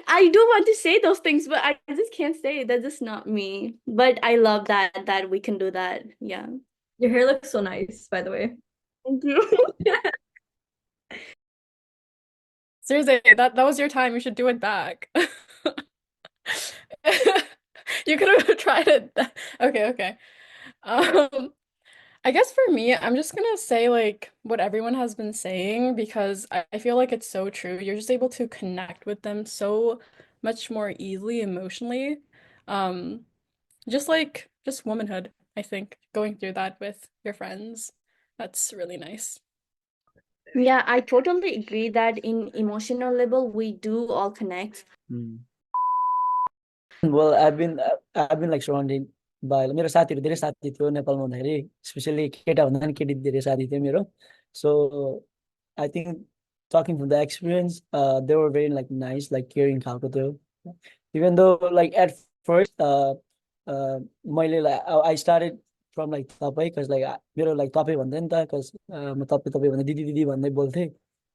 I do want to say those things, but I just can't say it. That's just not me. But I love that we can do that. Yeah. Your hair looks so nice, by the way. Thank you. Seriously, that was your time. You should do it back. You could have tried it. Okay, okay. Um, I guess for me, I'm just gonna say like what everyone has been saying because I feel like it's so true. You're just able to connect with them so much more easily emotionally. Um, just womanhood, I think, going through that with your friends. That's really nice. Yeah, I totally agree that in emotional level we do all connect. Well, I've been like surrounded by मेरो साथीहरू धेरै साथी थियो नेपालमा हुँदाखेरि specially केटा भन्दा पनि केटी धेरै साथी थियो मेरो. So I think talking from the experience, they were very like nice, like caring खालको थियो. Even though like at first, मैले like I started from like तपाईँ, cause like मेरो like तपाईँ भन्दै नि त, cause म तपाईँ भन्दै दिदी दिदी भन्दै बोल्थेँ.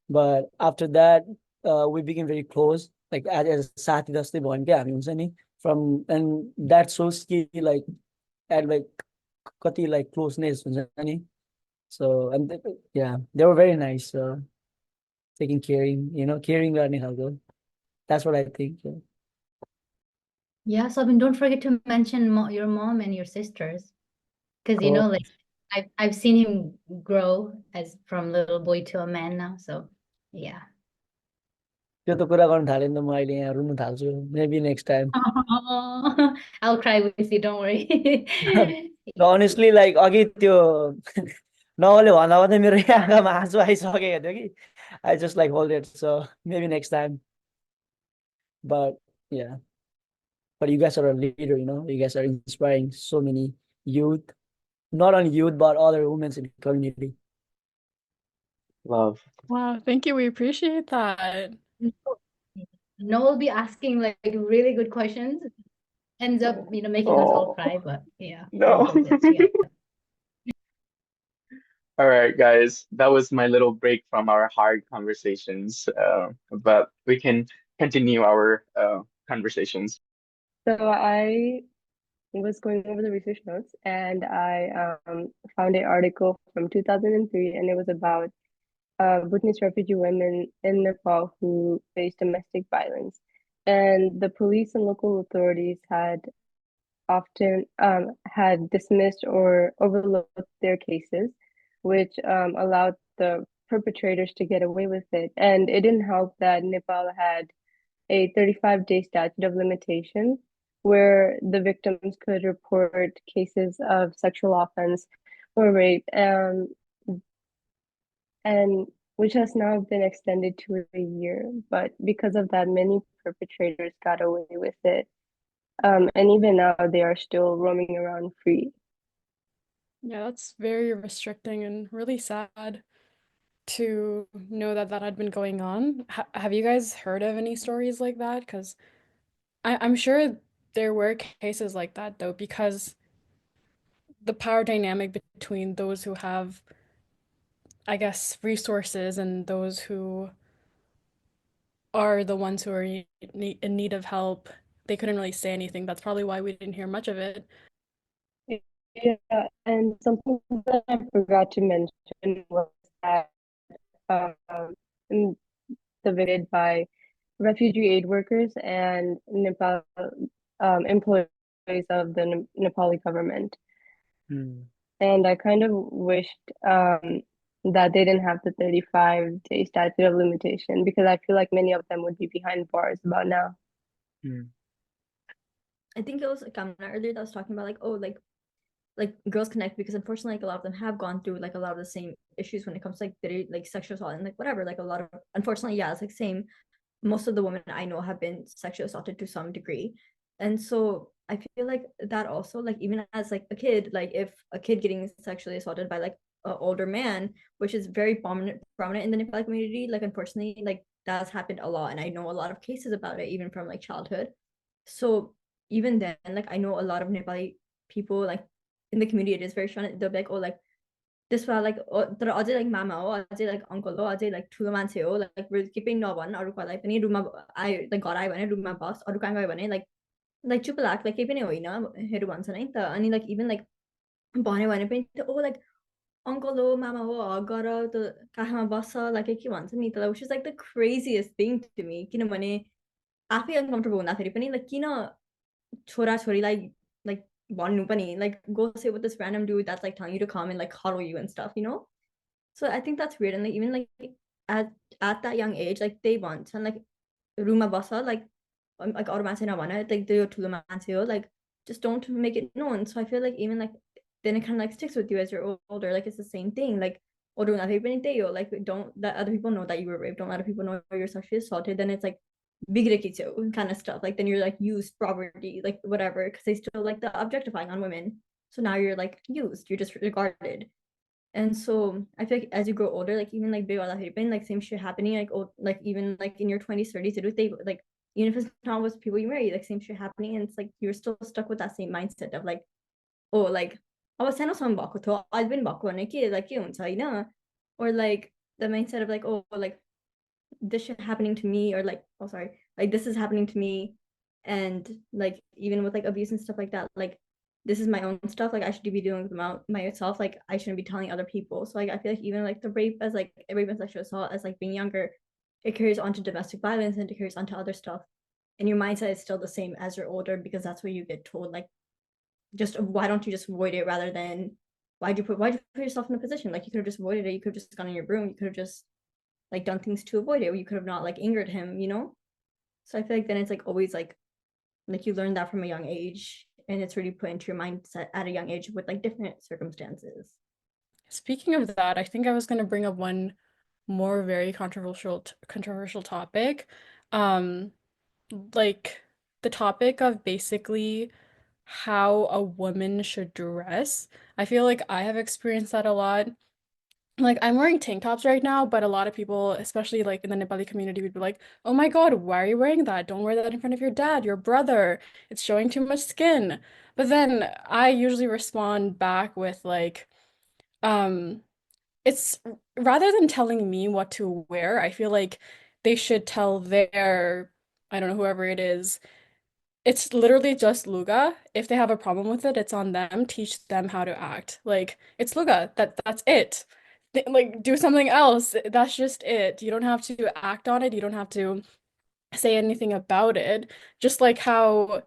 But after that, we became very close, like as साथी जस्तै भयो क्या हामी, हुन्छ नि. From and that shows कि like at like कति like closeness हुन्छ नि. So and yeah, they were very nice. So taking caring, caring गर्ने खालको. That's what I think. Yeah. Yeah, so I mean, don't forget to mention your mom and your sisters, because Oh, like I've seen him grow as from little boy to a man now. So yeah. त्यो त कुरा गर्नु थाल्यो नि त म अहिले यहाँ रुनु थाल्छु. Maybe next time. I'll cry with you, don't worry. Honestly, like अघि त्यो नवले भन्दा भन्दै मेरो आँखामा आँसु आइसकेको थियो कि. I just like hold it. So maybe next time. But yeah. But you guys are a leader, you guys are inspiring so many youth, not only youth, but other women in the community. Love. Wow, thank you. We appreciate that. No, we'll be asking like really good questions. Ends up, making us all cry, but yeah, we'll No. hold it together. All right, guys, that was my little break from our hard conversations, but we can continue our conversations. So I was going over the research notes and I found an article from 2003, and it was about Bhutanese refugee women in Nepal who faced domestic violence. And the police and local authorities had often had dismissed or overlooked their cases, which allowed the perpetrators to get away with it. And it didn't help that Nepal had a 35-day statute of limitations where the victims could report cases of sexual offense or rape, and which has now been extended to a year. But because of that, many perpetrators got away with it. And even now, they are still roaming around free. Yeah, that's very restricting and really sad to know that that had been going on. Have you guys heard of any stories like that? Because I'm sure there were cases like that though, because the power dynamic between those who have, I guess, resources and those who are the ones who are in need of help, they couldn't really say anything. That's probably why we didn't hear much of it. Yeah, and something that I forgot to mention was that um, in- the visited by refugee aid workers and Nepal employees of the Nepali government. Hmm. And I kind of wished that they didn't have the 35-day statute of limitation because I feel like many of them would be behind bars about now. Hmm. I think it was Kamna earlier that was talking about like, oh, like Girls Connect, because unfortunately like a lot of them have gone through like a lot of the same issues when it comes to like sexual assault and like whatever, like a lot of, unfortunately, yeah, it's like same. Most of the women I know have been sexually assaulted to some degree. And so I feel like that also, like even as like a kid, like if a kid getting sexually assaulted by like an older man, which is very prominent in the Nepali community, like unfortunately, like that's happened a lot. And I know a lot of cases about it, even from like childhood. So even then, like I know a lot of Nepali people like in the community, it is very strong. They'll be like, oh, like त्यसमा like तर अझै like मामा हो, अझै like uncle हो, अझै like ठुलो मान्छे हो, like केही पनि नभन् अरूकोलाई पनि, रुममा आयो like घर आयो भने रुममा बस, अरू कहाँ गयो भने like चुप लाग, like केही पनि होइन भन्छन् है त. अनि like even like भन्यो भने पनि oh like uncle हो, मामा हो, हग गर त काखमा बस्छ, like के भन्छ नि त, which is like the craziest thing to me. किनभने आफै अनकम्फर्टेबल हुँदाखेरि पनि like किन छोराछोरीलाई like भन्नु पनि, like go sit with this random dude that's like telling you to come and like cuddle you and stuff, you know? So I think that's weird. And like even like at that young age, like they want and like roomमा बस्छ, like अरू मान्छे नभन, like त्यो ठुलो मान्छे हो, like just don't make it known. So I feel like even like then it kind of like sticks with you as you're older. Like it's the same thing. Like older हुँदाखेरि पनि त्यही हो, like don't let other people know that you were raped, don't let other people know you're sexually assaulted. Then it's like bigrekicho kind of stuff. Like then you're like used property, like whatever, because they still like the objectifying on women. So now you're like used, you're disregarded. And so I feel like as you grow older, like even like big like same shit happening, like oh, like even like in your 20s, 30s, they like even if it's not with people you marry, like same shit happening, and it's like you're still stuck with that same mindset of like, oh, like अब सानोसम्म भएको थियो अहिले पनि भएको भने के like के हुन्छ होइन, or like the mindset of like, oh, like this shit happening to me, or like, oh sorry, like this is happening to me, and like even with like abuse and stuff like that, like this is my own stuff, like I should be doing them out myself, like I shouldn't be telling other people. So like I feel like even like the rape as like rape and sexual assault as like being younger, it carries on to domestic violence and it carries on to other stuff, and your mindset is still the same as you're older, because that's what you get told, like just why don't you just avoid it, rather than why'd you put yourself in the position, like you could have just avoided it, you could have just gone on your broom, you could have just like done things to avoid it, or you could have not like angered him, you know? So I feel like then it's like always like you learn that from a young age, and it's really put into your mindset at a young age with like different circumstances. Speaking of that, I think I was going to bring up one more very controversial topic. Um, like the topic of basically how a woman should dress. I feel like I have experienced that a lot. Like I'm wearing tank tops right now, but a lot of people, especially like in the Nepali community, would be like, "Oh my God, why are you wearing that? Don't wear that in front of your dad, your brother. It's showing too much skin." But then I usually respond back with like, um, it's rather than telling me what to wear, I feel like they should tell their, I don't know, whoever it is. It's literally just Luga. If they have a problem with it, it's on them. Teach them how to act. Like it's Luga. That's it. Like do something else. That's just it. You don't have to act on it. You don't have to say anything about it. Just like how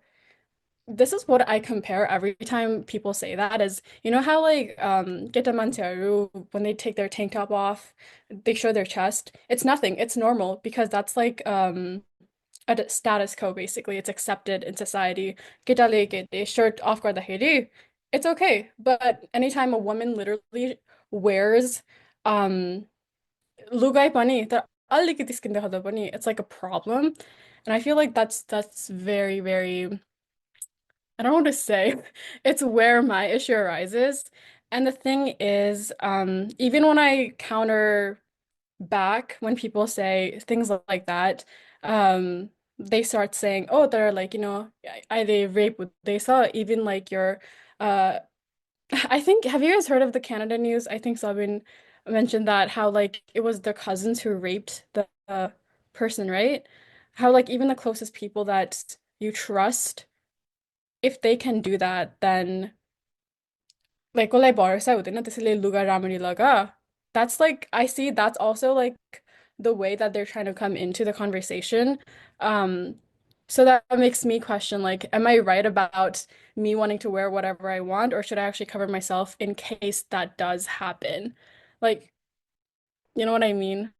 this is what I compare every time people say that is, you know how like Getamanteru, when they take their tank top off, they show their chest. It's nothing. It's normal because that's like a status quo basically. It's accepted in society. Geta they shirt off guard the it's okay. But anytime a woman literally wears um lugay pani, it's like a problem. And I feel like that's very, very I don't know what to say. It's where my issue arises. And the thing is, even when I counter back when people say things like that, they start saying, oh, they're like, they rape what they saw, even like your I think have you guys heard of the Canada news? I think Sabine mentioned that how like it was the cousins who raped the person, right? How like even the closest people that you trust, if they can do that, then like कसलाई भरोसा हुँदैन त्यसैले लुगा राम्ररी लगा. That's like I see that's also like the way that they're trying to come into the conversation. Um, so that makes me question like, am I right about me wanting to wear whatever I want, or should I actually cover myself in case that does happen? Like, you know what I mean?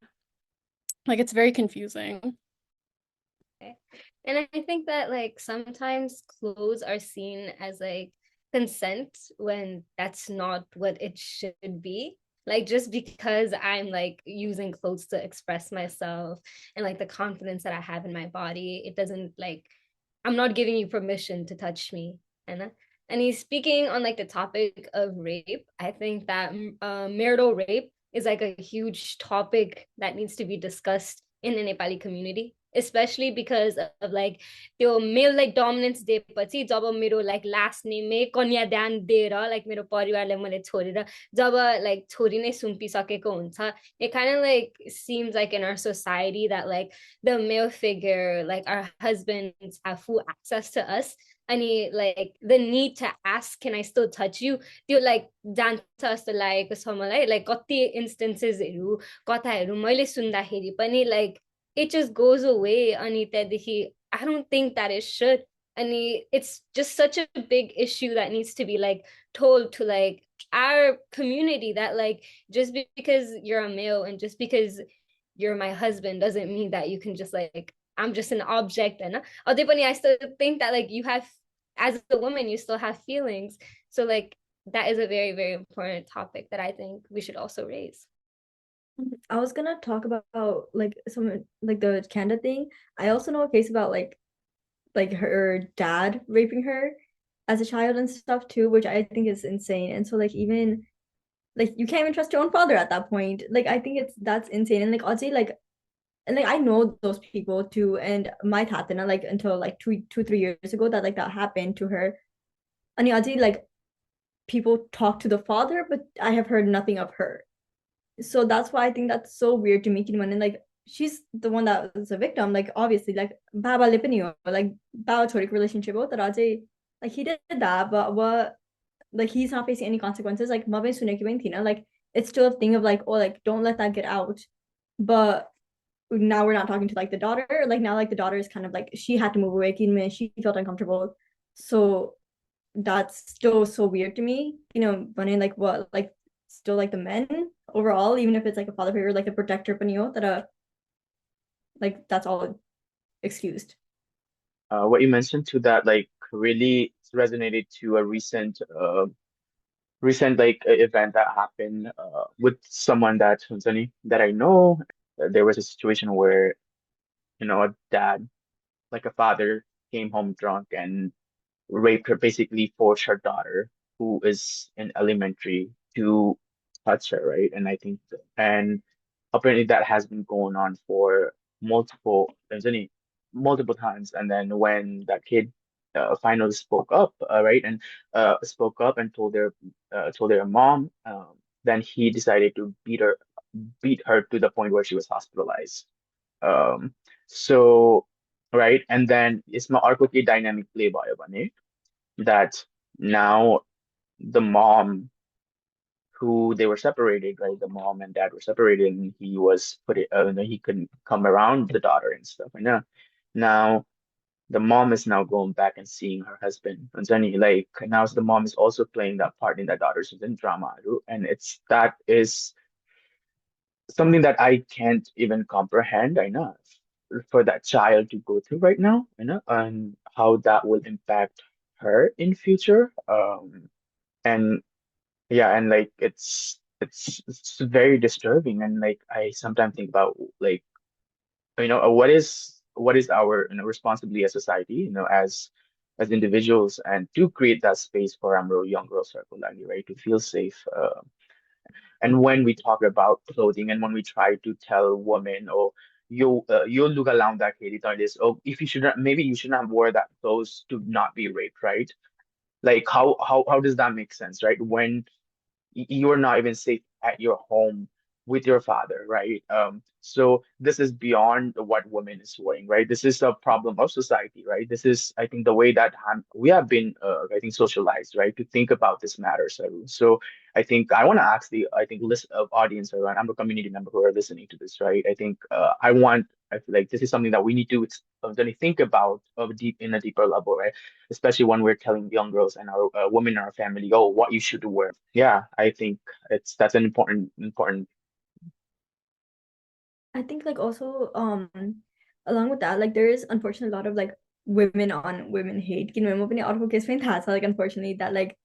Like it's very confusing. Okay. And I think that like sometimes clothes are seen as like consent when that's not what it should be. Like just because I'm like using clothes to express myself and like the confidence that I have in my body, it doesn't like I'm not giving you permission to touch me. And he's speaking on like the topic of rape. I think that marital rape is like a huge topic that needs to be discussed in the Nepali community, especially because of like the male like dominance दिएपछि जब मेरो like last name में कन्यादान दिएर like मेरो परिवारलाई मैले छोडेर जब like छोरी नै सुम्पिसकेको हुन्छ, it kind of like seems like in our society that like the male figure like our husbands have full access to us. Like the need to ask, can I still touch you? त्यो like जान्छ जस्तो लागेको छ मलाई. Like कति instancesहरू कथाहरू मैले सुन्दाखेरि पनि like it just goes away अनि त्यहाँदेखि I don't think that it should. It's just such a big issue that needs to be like told to like our community that like just because you're a male and just because you're my husband doesn't mean that you can just like I'm just an object. And I still think that like you have as a woman you still have feelings. So like that is a very, very important topic that I think we should also raise. I was gonna talk about like some like the Canada thing. I also know a case about like her dad raping her as a child and stuff too, which I think is insane. And so like even like you can't even trust your own father at that point. Like I think that's insane. And like I'd say like and like I know those people too. And my tatana like until like 3 years ago that like that happened to her. And I'd say like people talk to the father, but I have heard nothing of her. So that's why I think that's so weird to me. And like she's the one that was a victim. Like obviously, like Baba Lipinio, like Baba Torik relationship, but Rajay, like he did that, but what like he's not facing any consequences. Like Mabe Suneki like it's still a thing of like, oh, like don't let that get out. But now we're not talking to like the daughter. Like now, like the daughter is kind of like she had to move away. She felt uncomfortable. So that's still so weird to me. But in like what like still like the men overall, even if it's like a father figure, like a protector panio that like that's all excused. What you mentioned to that like really resonated to a recent like event that happened with someone that I know. There was a situation where a dad, like a father, came home drunk and raped her, basically forced her daughter, who is in elementary, to touch her, right? And I think, and apparently that has been going on for multiple times. And then when that kid finally spoke up, right, and spoke up and told their mom, then he decided to beat her to the point where she was hospitalized. Um, so, right, and then इसमें अर्को के dynamic play भयो भने that now the mom who they were separated, right? The mom and dad were separated, and he was he couldn't come around the daughter and stuff. And now the mom is now going back and seeing her husband. And then like now the mom is also playing that part in the daughter's drama. And that is something that I can't even comprehend, I know, for that child to go through right now, and how that will impact her in future. And yeah, and like it's very disturbing. And like I sometimes think about like, what is our, responsibility as society, as individuals, and to create that space for our young girl circle, like, right, to feel safe. And when we talk about clothing, and when we try to tell women, oh, you look around that kid, this, oh, if you should not, maybe you should not wear that clothes to not be raped, right? Like how does that make sense, right? When you're not even safe at your home with your father, right? So this is beyond what women is wearing, right? This is a problem of society, right? This is, I think, the way that we have been, I think, socialized, right, to think about this matter. So I think I want to ask the, I think, list of audience, or I'm a community member who are listening to this, right? I think I feel like this is something that we need to really think about of deep in a deeper level, right? Especially when we're telling young girls and our women in our family, oh, what you should wear. Yeah, I think that's an important. I think like also along with that, like there is unfortunately a lot of like women on women hate. You know, mo article case like unfortunately that like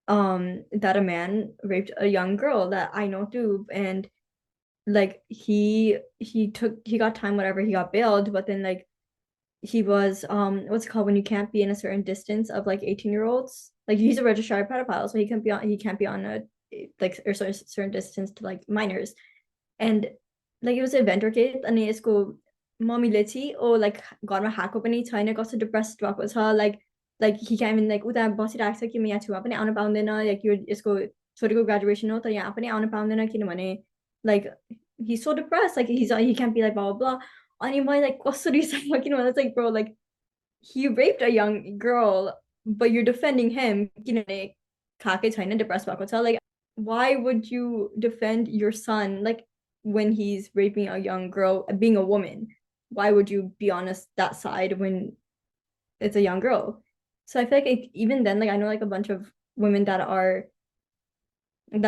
that a man raped a young girl that I know too, and like he got time, whatever, he got bailed, but then like he was what's it called when you can't be in a certain distance of like 18-year-olds, like he's a registered pedophile, so he can't be on a like a certain distance to like minors. And like it was an event orchid and यसको मम्मीले चाहिँ like घरमा खाएको पनि छैन, कस्तो depressed भएको छ, like he can't even like उता बसिरहेको छ कि म यहाँ छेउमा पनि आउन पाउँदैन, like यो यसको छोरीको ग्रेजुएसन हो तर यहाँ पनि आउन पाउँदैन किनभने like he's so depressed, like he can't be like blah blah blah. अनि मैले like कस्तो रिस आयो किनभने it's like bro, like he raped a young girl but you're defending him किनभने खाएकै छैन, depressed भएको छ. Like why would you defend your son like when he's raping a young girl, being a woman? Why would you be on that side when it's a young girl? So I feel like even then, like I know like a bunch of women that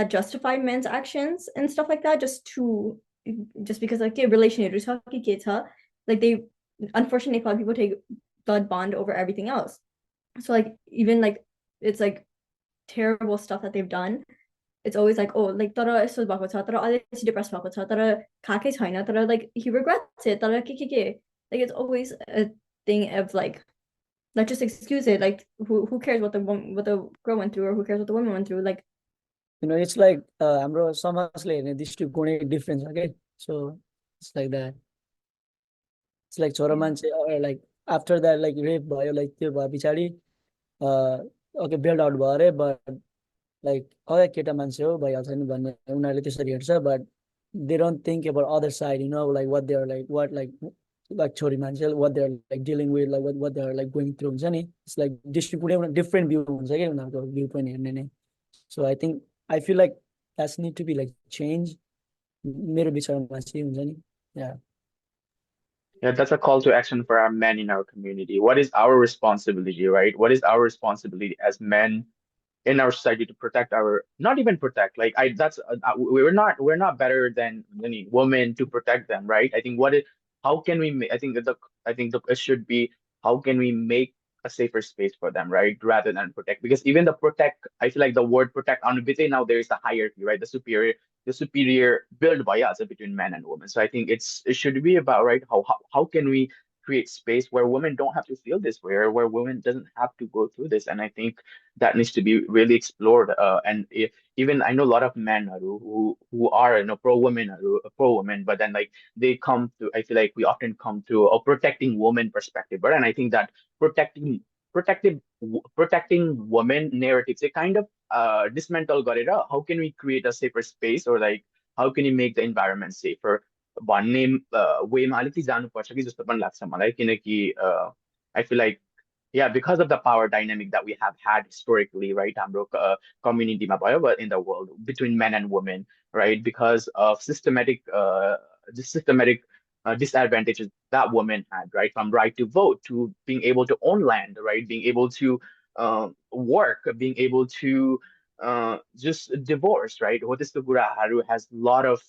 justify men's actions and stuff like that just because like relation like they unfortunately a lot of people take blood bond over everything else. So like even like it's like terrible stuff that they've done. It's always like, oh, like तर यस्तो भएको छ तर अलिकति depress भएको छ तर खाएकै छैन तर like he regrets it तर के like it's always a thing of like let's just excuse it, like who cares what the girl went through, or who cares what the woman went through, like it's like हाम्रो समाजले हेर्ने दृष्टिकोणै different छ के, so it's like that. It's like छोरा मान्छे like after that like rape भयो, like त्यो भए पछाडि okay bailed out भयो अरे, but like केटा मान्छे हो भइहाल्छ नि भन्ने उनीहरूले त्यसरी हेर्छ, but they don't think about other side, like what they're like like छोरी मान्छे what they're like dealing with, like what they're like going through हुन्छ नि. It's like different view हुन्छ के उनीहरूको भ्यू पनि हेर्ने नै. So I think I feel like that's need to be like changed मेरो विचारमा चाहिँ हुन्छ नि. Yeah. Yeah, that's a call to action for our men in our community. What is our responsibility, right? What is our responsibility as men in our society to protect our, not even protect, like we're not better than any woman to protect them, right? I think how can we make, I think it should be, how can we make a safer space for them, right, rather than protect? Because even the protect, I feel like the word protect on Vite now, there is the hierarchy, right, the superior build by us between men and women. So I think it should be about, right, how can we create space where women don't have to feel this way, or where women doesn't have to go through this. And I think that needs to be really explored. And even I know a lot of men who are, pro women, pro women, but then like they come to, I feel like we often come to a protecting woman perspective, but and I think that protecting protecting women narratives, they kind of dismantle गरेर how can we create a safer space, or like how can you make the environment safer भन्ने वेमा अलिकति जानुपर्छ कि जस्तो पनि लाग्छ मलाई, किनकि I feel like, yeah, because of the power dynamic that we have had historically, right, हाम्रो community-मा भयो, but in the world between men and women, right, because of systematic disadvantages that women had, right? From right to vote to being able to own land, right? Being able to work, being able to just divorce, right? What is the Haru has a lot of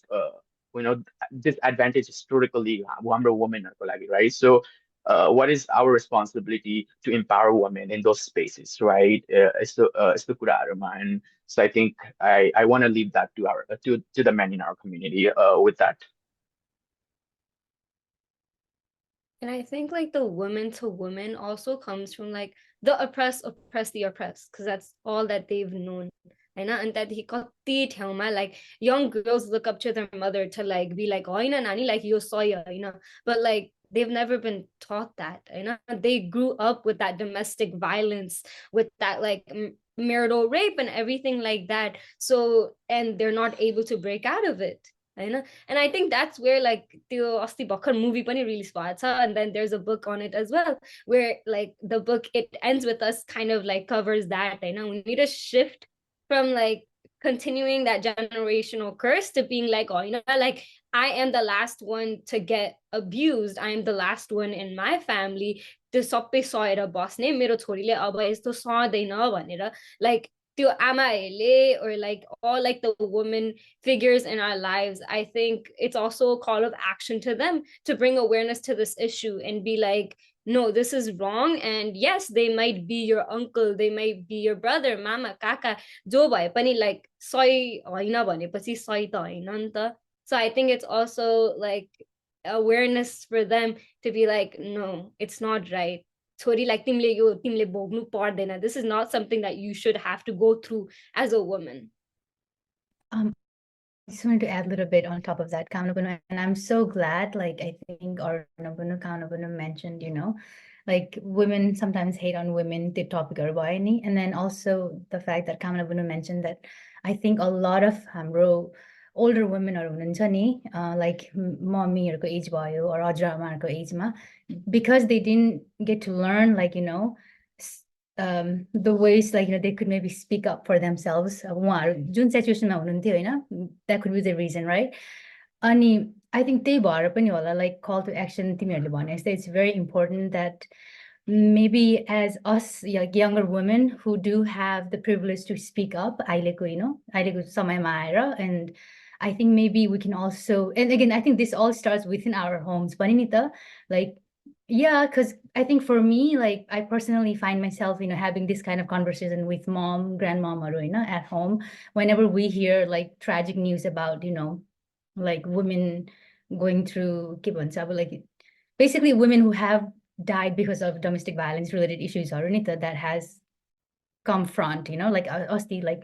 disadvantage historically, women, right? So what is our responsibility to empower women in those spaces, right? It's the and so I think I want to leave that to our to the men in our community with that. And I think like the woman to woman also comes from like the oppressed oppress the oppressed, because that's all that they've known. And that he got like young girls look up to their mother to like be like, oh, nani, like you saw ya, but like they've never been taught that. They grew up with that domestic violence, with that like marital rape and everything like that. So, and they're not able to break out of it. And I think that's where like the Asti Bakhar movie pani release and then there's a book on it as well, where like the book, it ends with us kind of like covers that. We need to shift from like continuing that generational curse to being like, oh, like I am the last one to get abused. I am the last one in my family. त्यो सबै सहेर बस्ने मेरो छोरीले अब यस्तो सहँदैन भनेर like त्यो आमाहरूले or like all like the women figures in our lives. I think it's also a call of action to them to bring awareness to this issue and be like, no, this is wrong. And yes, they might be your uncle, they might be your brother, mama, kaka, जो भए पनि like सही होइन भनेपछि सही त होइन नि त. So I think it's also like awareness for them to be like, no, it's not right. छोरी like तिमीले भोग्नु पर्दैन. This is not something that you should have to go through as a woman. I just wanted to add a little bit on top of that, Kaunabunu, and I'm so glad, like, I think Kaunabunu mentioned, like women sometimes hate on women, the topic and then also the fact that Kaunabunu mentioned that I think a lot of older women are like mommy or age bio or Ajra age ma, because they didn't get to learn, like, the ways, like, they could maybe speak up for themselves. June situation that could be the reason, right? And I think like call to action, it's very important that maybe as us, like younger women who do have the privilege to speak up, and I think maybe we can also, and again, I think this all starts within our homes, like, yeah, because I think for me, like, I personally find myself, having this kind of conversation with mom, grandmom, or, at home, whenever we hear like tragic news about, like women going through, like basically women who have died because of domestic violence related issues, that has come front, like asti like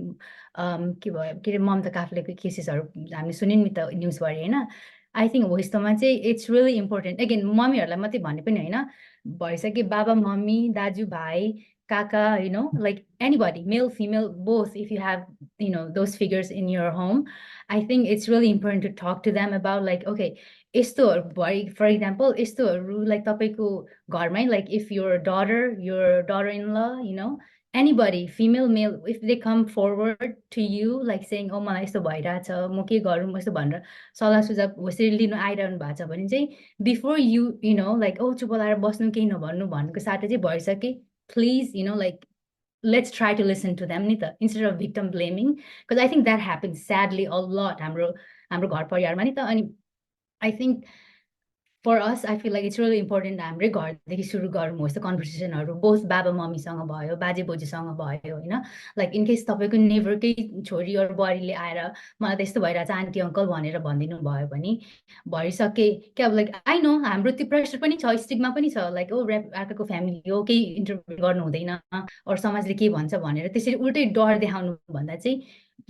mom the Catholic cases are news I think it's really important. Again, mommy baba, mommy, daju, bhai, kaka, like anybody, male, female, both, if you have, those figures in your home, I think it's really important to talk to them about like, okay, for example, like like if your daughter-in-law, anybody, female, male, if they come forward to you, like saying, oh, मलाई यस्तो भइरहेछ, म के गरौँ यस्तो भनेर सल्लाह सुझाव यसरी लिनु आइरहनु भएको छ भने चाहिँ, before you like, oh, चुप लाएर बस्नु, केही नभन्नु भन्नुको साथै चाहिँ भइसके, please, like, let's try to listen to them, instead of victim blaming, because I think that happens sadly a lot हाम्रो घर परिवारमा नि त. अनि I think for us, I feel like it's really important हाम्रै घरदेखि सुरु गरौँ यस्तो कन्भर्सेसनहरू, बोथ बाबा मम्मीसँग भयो, बाजे बोजूसँग भयो, लाइक इन केस तपाईँको नेभरकै छोरी अरू बुहारीले आएर मलाई त यस्तो भइरहेछ आन्टी अङ्कल भनेर भनिदिनु भयो भने भइसके क्या, लाइक आई नो हाम्रो त्यो प्रेसर पनि छ, स्टिग्मा पनि छ, लाइक ओ अर्काको फ्यामिली हो, केही इन्टरभ्यू गर्नु हुँदैन अरू समाजले के भन्छ भनेर त्यसरी उल्टै डर देखाउनु भन्दा चाहिँ,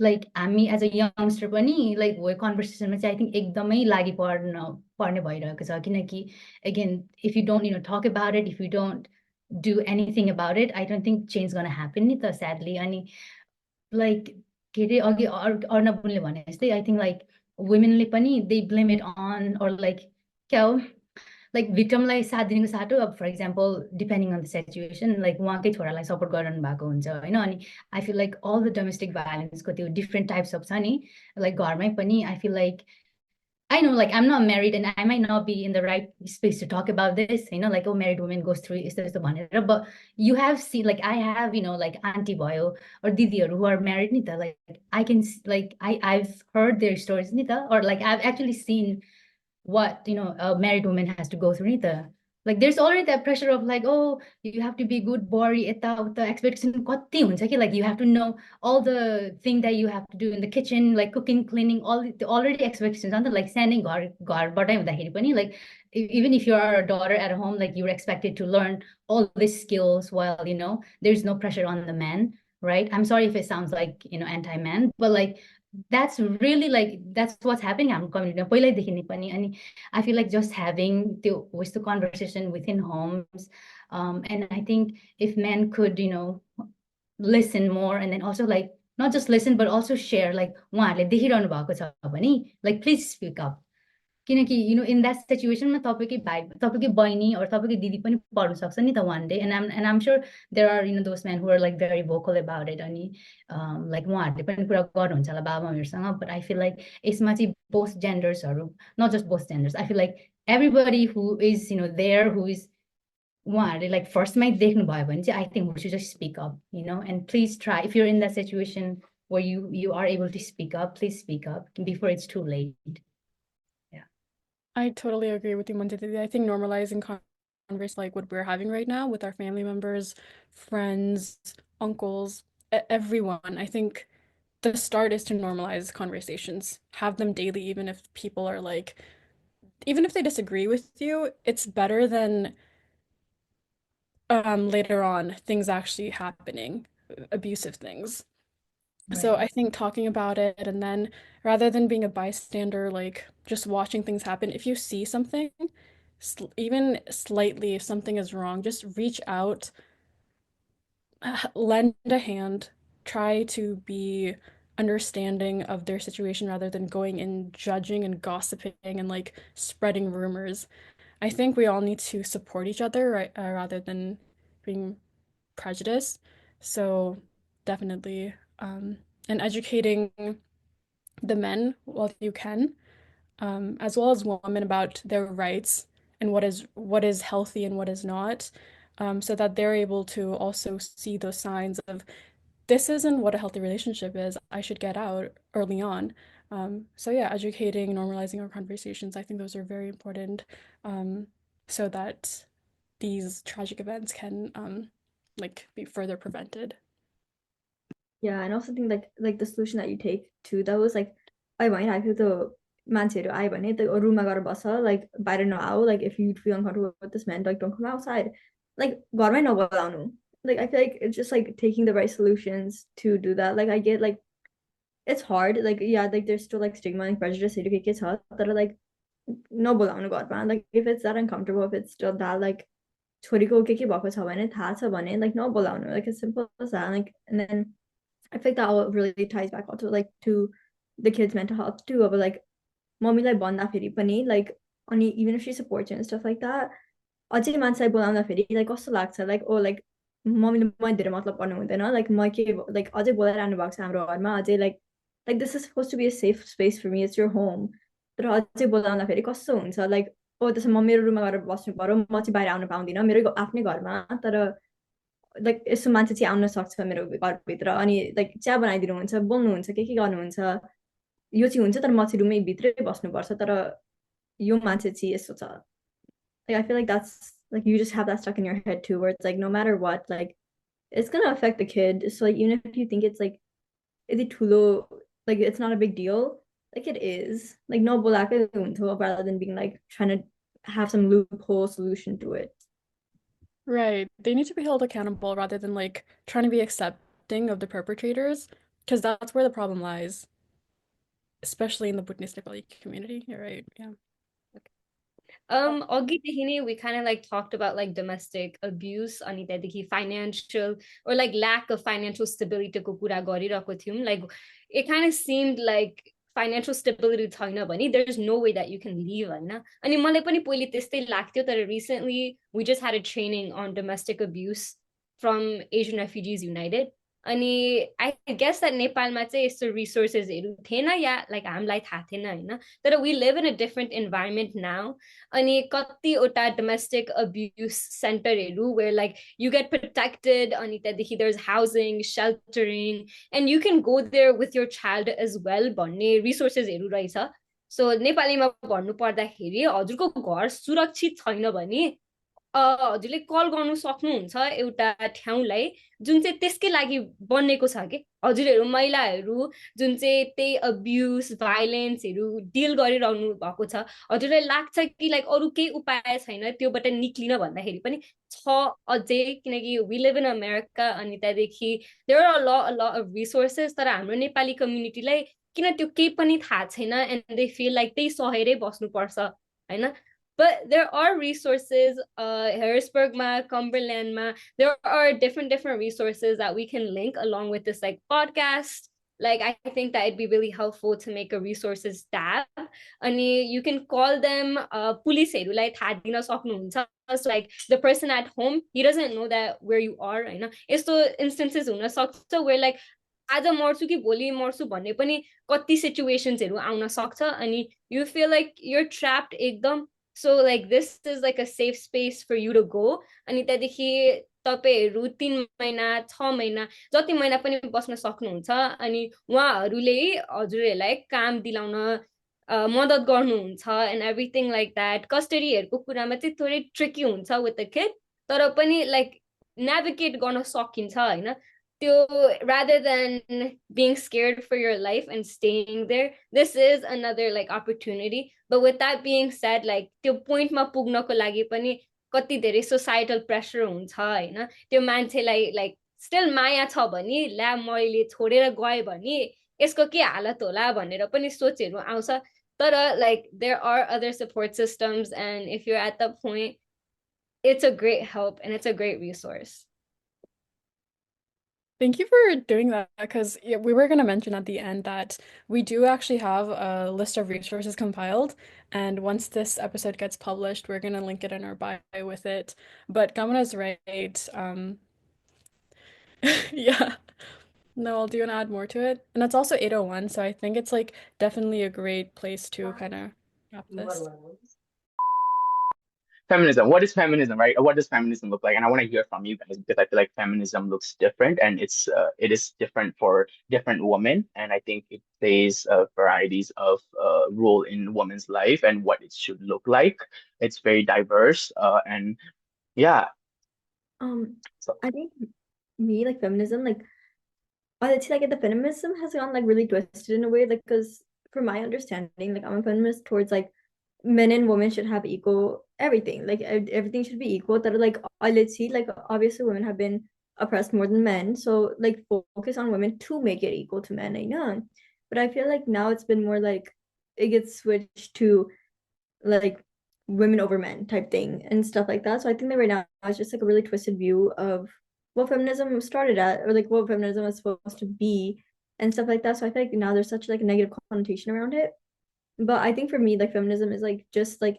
लाइक हामी एज अ यङ्स्टर पनि लाइक हो कन्भर्सेसनमा चाहिँ आई थिङ्क एकदमै लागि पर्ने भइरहेको छ, किनकि again, if you don't talk about it, if you don't do anything about it, I don't think change is going to happen ni ta, sadly. Ani like के अरे अघि अर्नबुनले भने जस्तै I think like womenले पनि they blame it on, or like क्या हो, like victimलाई साथ दिनुको साटो, अब for example depending on the situation, like उहाँकै छोरालाई सपोर्ट गरिरहनु भएको हुन्छ हैन. अनि I feel like all the domestic violence को त्यो different types of छ नि, like घरमै पनि I feel like I know, like, I'm not married and I might not be in the right space to talk about this, like, oh, married woman goes through is this the one, but you have seen, like, I have, like, auntie boyo or didiहरू who are married, nita, like, I can, like, I've heard their stories, nita, or like, I've actually seen what, a married woman has to go through, nita. Like, there's already that pressure of like, oh, you have to be good body, the expectation कति हुन्छ कि, like, you have to know all the thing that you have to do in the kitchen, like cooking, cleaning, all the already expectations on the, like, standing घरबाटै हुँदाखेरि पनि, like, even if you are a daughter at home, like, you're expected to learn all these skills while, there's no pressure on the man, right? I'm sorry if it sounds like, anti-man, but like, that's really, like, that's what's happening हाम्रो कम्युनिटीमा पहिल्यैदेखि नै पनि. अनि I feel like just having the conversation within homes, and I think if men could, listen more, and then also, like, not just listen but also share, like, उहाँहरूले देखिरहनु भएको छ भने, like, please speak up. किनकि in that situation मा तपाईकै भाइ, तपाईकै बहिनी or तपाईकै दिदी पनि पर्न सक्छ नि त one day, and I'm sure there are those men who are like very vocal about it, अनि like उहाँहरूले पनि कुरा गर्नुहुन्छ होला बाबामाहरूसँग, but I feel like यसमा चाहिँ both gendersहरू, not just both genders, I feel like everybody who is there, who is उहाँहरूले like firstमै देख्नु भयो भने चाहिँ I think we should just speak up, and please try, if you're in that situation where you are able to speak up, please speak up before it's too late. I totally agree with you, Manjit. I think normalizing converse like what we're having right now with our family members, friends, uncles, everyone. I think the start is to normalize conversations. Have them daily, even if people are like, even if they disagree with you, it's better than later on things actually happening, abusive things. So I think talking about it, and then rather than being a bystander, like just watching things happen, if you see something, even slightly, if something is wrong, just reach out, lend a hand, try to be understanding of their situation rather than going and judging and gossiping and like spreading rumors. I think we all need to support each other, right, rather than being prejudiced. So definitely, and educating the men while you can, as well as women about their rights and what is healthy and what is not, so that they're able to also see those signs of this isn't what a healthy relationship is. I should get out early on. So yeah, educating, normalizing our conversations, I think those are very important, so that these tragic events can like be further prevented. Yeah, and also think like the solution that you take too, that was like I feel the मान्छेहरू आयो भने the रुममा गएर बस, like बाहिर नआऊ, like if you feel uncomfortable with this man, like don't come outside, like घरमै नबोलाउनु. Like I feel like it's just like taking the right solutions to do that. Like I get like it's hard, like yeah, like there's still like stigma and prejudice के छ, तर like नबोलाउनु घरमा, like if it's that uncomfortable, if it's still that like छोरीको के भएको छ भने थाहा छ भने like नबोलाउनु, like as simple as that. Like and then I think that all really ties back also like to the kids' mental health too, of like मम्मीलाई भन्दाखेरि पनि like अनि even if she supports you and stuff like that, अझै मान्छेलाई बोलाउँदाखेरि like कस्तो लाग्छ, like oh like मम्मीले मलाई धेरै मतलब पर्नु हुँदैन, like म के like अझै बोलाइरहनु भएको छ हाम्रो घरमा अझै like this is supposed to be a safe space for me, it's your home, तर अझै बोलाउँदाखेरि कस्तो हुन्छ like oh त्यसो म मेरो रुममा गएर बस्नु पर्यो, म चाहिँ बाहिर आउन पाउँदिनँ मेरो आफ्नै घरमा, तर like यसो मान्छे चाहिँ आउन सक्छ मेरो घरभित्र अनि like चिया बनाइदिनुहुन्छ, बोल्नुहुन्छ, के गर्नुहुन्छ, यो चाहिँ हुन्छ, तर म चाहिँ रुममै भित्रै बस्नुपर्छ, तर यो मान्छे चाहिँ यस्तो छ. Like I feel like that's like you just have that stuck in your head too, where it's like no matter what, like it's gonna affect the kid. So like even if you think it's like like it's not a big deal, like it is. Like no bolaka rather than being like trying to have some loophole solution to it. Right. They need to be held accountable rather than like trying to be accepting of the perpetrators, because that's where the problem lies, especially in the Bhutanese Nepali community. You're right. Yeah. अघिदेखि नै we kind of like talked about like domestic abuse, अनि त्यहाँदेखि financial or like lack of financial stability को कुरा गरिरहेको थियौं. Like it kind of seemed like financial stability छैन भने there's no way that you can leave, हैन. अनि मलाई पनि पहिले त्यस्तै लाग्थ्यो, तर recently we just had a training on domestic abuse from Asian Refugees United, अनि आई गेस द्याट नेपालमा चाहिँ यस्तो रिसोर्सेसहरू थिएन या लाइक हामीलाई थाहा थिएन होइन तर we live in a different environment now अनि कतिवटा डोमेस्टिक अब्युज सेन्टरहरू where like you get protected अनि त्यहाँदेखि there is housing sheltering and you can go there with your child as well भन्ने रिसोर्सेसहरू रहेछ सो नेपालीमा भन्नु पर्दाखेरि हजुरको घर सुरक्षित छैन भने हजुरले कल गर्नु सक्नुहुन्छ एउटा ठाउँलाई जुन चाहिँ त्यसकै लागि बनेको छ कि हजुरहरू महिलाहरू जुन चाहिँ त्यही अब्युज भाइलेन्सहरू डिल गरिरहनु भएको छ हजुरलाई लाग्छ कि लाइक अरू केही उपाय छैन त्योबाट निक्लिन भन्दाखेरि पनि छ अझै किनकि वी लिभ इन अमेरिका अनि त्यहाँदेखि there are lot of resources तर हाम्रो नेपाली कम्युनिटीलाई किन त्यो केही पनि थाहा छैन एन्ड दे फिल लाइक त्यही सहेरै बस्नुपर्छ होइन but there are resources Harrisburg Cumberland there are different resources that we can link along with this like podcast like I think that it'd be really helpful to make a resources tab and you can call them पुलिसहरुलाई थाहा दिन सक्नुहुन्छ so like the person at home he doesn't know that where you are हैन यस्तो instances हुन सक्छ where like आज मर्छु कि भोलि मर्छु भन्ने पनि कति सिचुएशन्सहरु आउन सक्छ अनि you feel like you're trapped एकदम so like this is like a safe space for you to go अनि त्यहाँदेखि तपाईहरु 3 महिना 6 महिना जति महिना पनि बस्न सक्नुहुन्छ अनि उहाँहरुले हजुरहरुलाई काम दिलाउन मद्दत गर्नुहुन्छ and everything like that custody हरुको कुरामा चाहिँ थोरै ट्रिकी हुन्छ with the kid तर पनि like navigate गर्न सकिन्छ हैन त्यो rather than being scared for your life and staying there this is another like opportunity but with that being said like त्यो पोइन्टमा पुग्नको लागि पनि कति धेरै सोसाइटल प्रेसर हुन्छ हैन त्यो मान्छेलाई लाइक स्टिल माया छ भने ला मैले छोडेर गए भने यसको के हालत होला भनेर पनि सोचहरु आउँछ तर like there are other support systems and if you're at that point it's a great help and it's a great resource. Thank you for doing that because we were going to mention at the end that we do actually have a list of resources compiled. And once this episode gets published, we're going to link it in our bio with it. But Gamana's right. Yeah. Noel, do you want to add more to it? And it's also 8:01, so I think it's like definitely a great place to kind of wrap this. Feminism. What is feminism, right? Or what does feminism look like? And I want to hear from you guys because I feel like feminism looks different and it is different for different women. And I think it plays varieties of role in women's life and what it should look like. It's very diverse. And yeah. So I think me like feminism, like I'd say like the feminism has gone like really twisted in a way, like because from my understanding, like I'm a feminist towards like men and women should have equal everything, like everything should be equal. That like let's see, like obviously women have been oppressed more than men, so like focus on women to make it equal to men. I know, but I feel like now it's been more like it gets switched to like women over men type thing and stuff like that. So I think that right now it's just like a really twisted view of what feminism started at or like what feminism is supposed to be and stuff like that. So I feel like now there's such like a negative connotation around it. But I think for me, like feminism is like just like,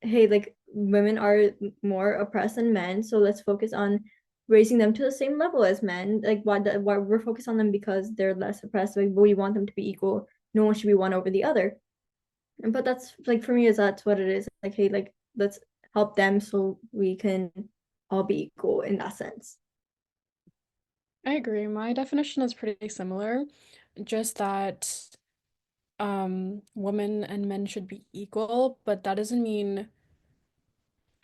hey, like women are more oppressed than men, so let's focus on raising them to the same level as men. Like why we're focused on them because they're less oppressed, like, but we want them to be equal. No one should be one over the other. But that's like for me is that's what it is. Like, hey, like let's help them so we can all be equal in that sense. I agree. My definition is pretty similar, just that women and men should be equal, but that doesn't mean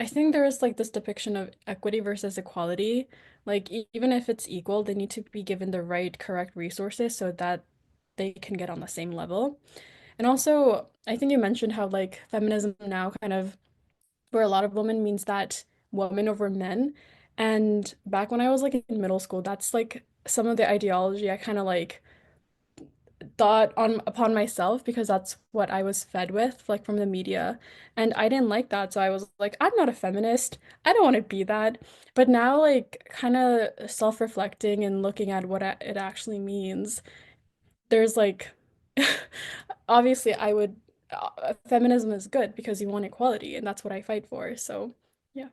I think there is like this depiction of equity versus equality. Like even if it's equal, they need to be given the right, correct resources so that they can get on the same level. And also, I think you mentioned how like feminism now kind of for a lot of women means that women over men. And back when I was like in middle school, that's like some of the ideology I kind of like thought on upon myself because that's what I was fed with, like from the media. And I didn't like that. So I was like, I'm not a feminist. I don't want to be that. But now, like, kind of self-reflecting and looking at what it actually means, there's like, obviously, I would, feminism is good because you want equality, and that's what I fight for. So, yeah.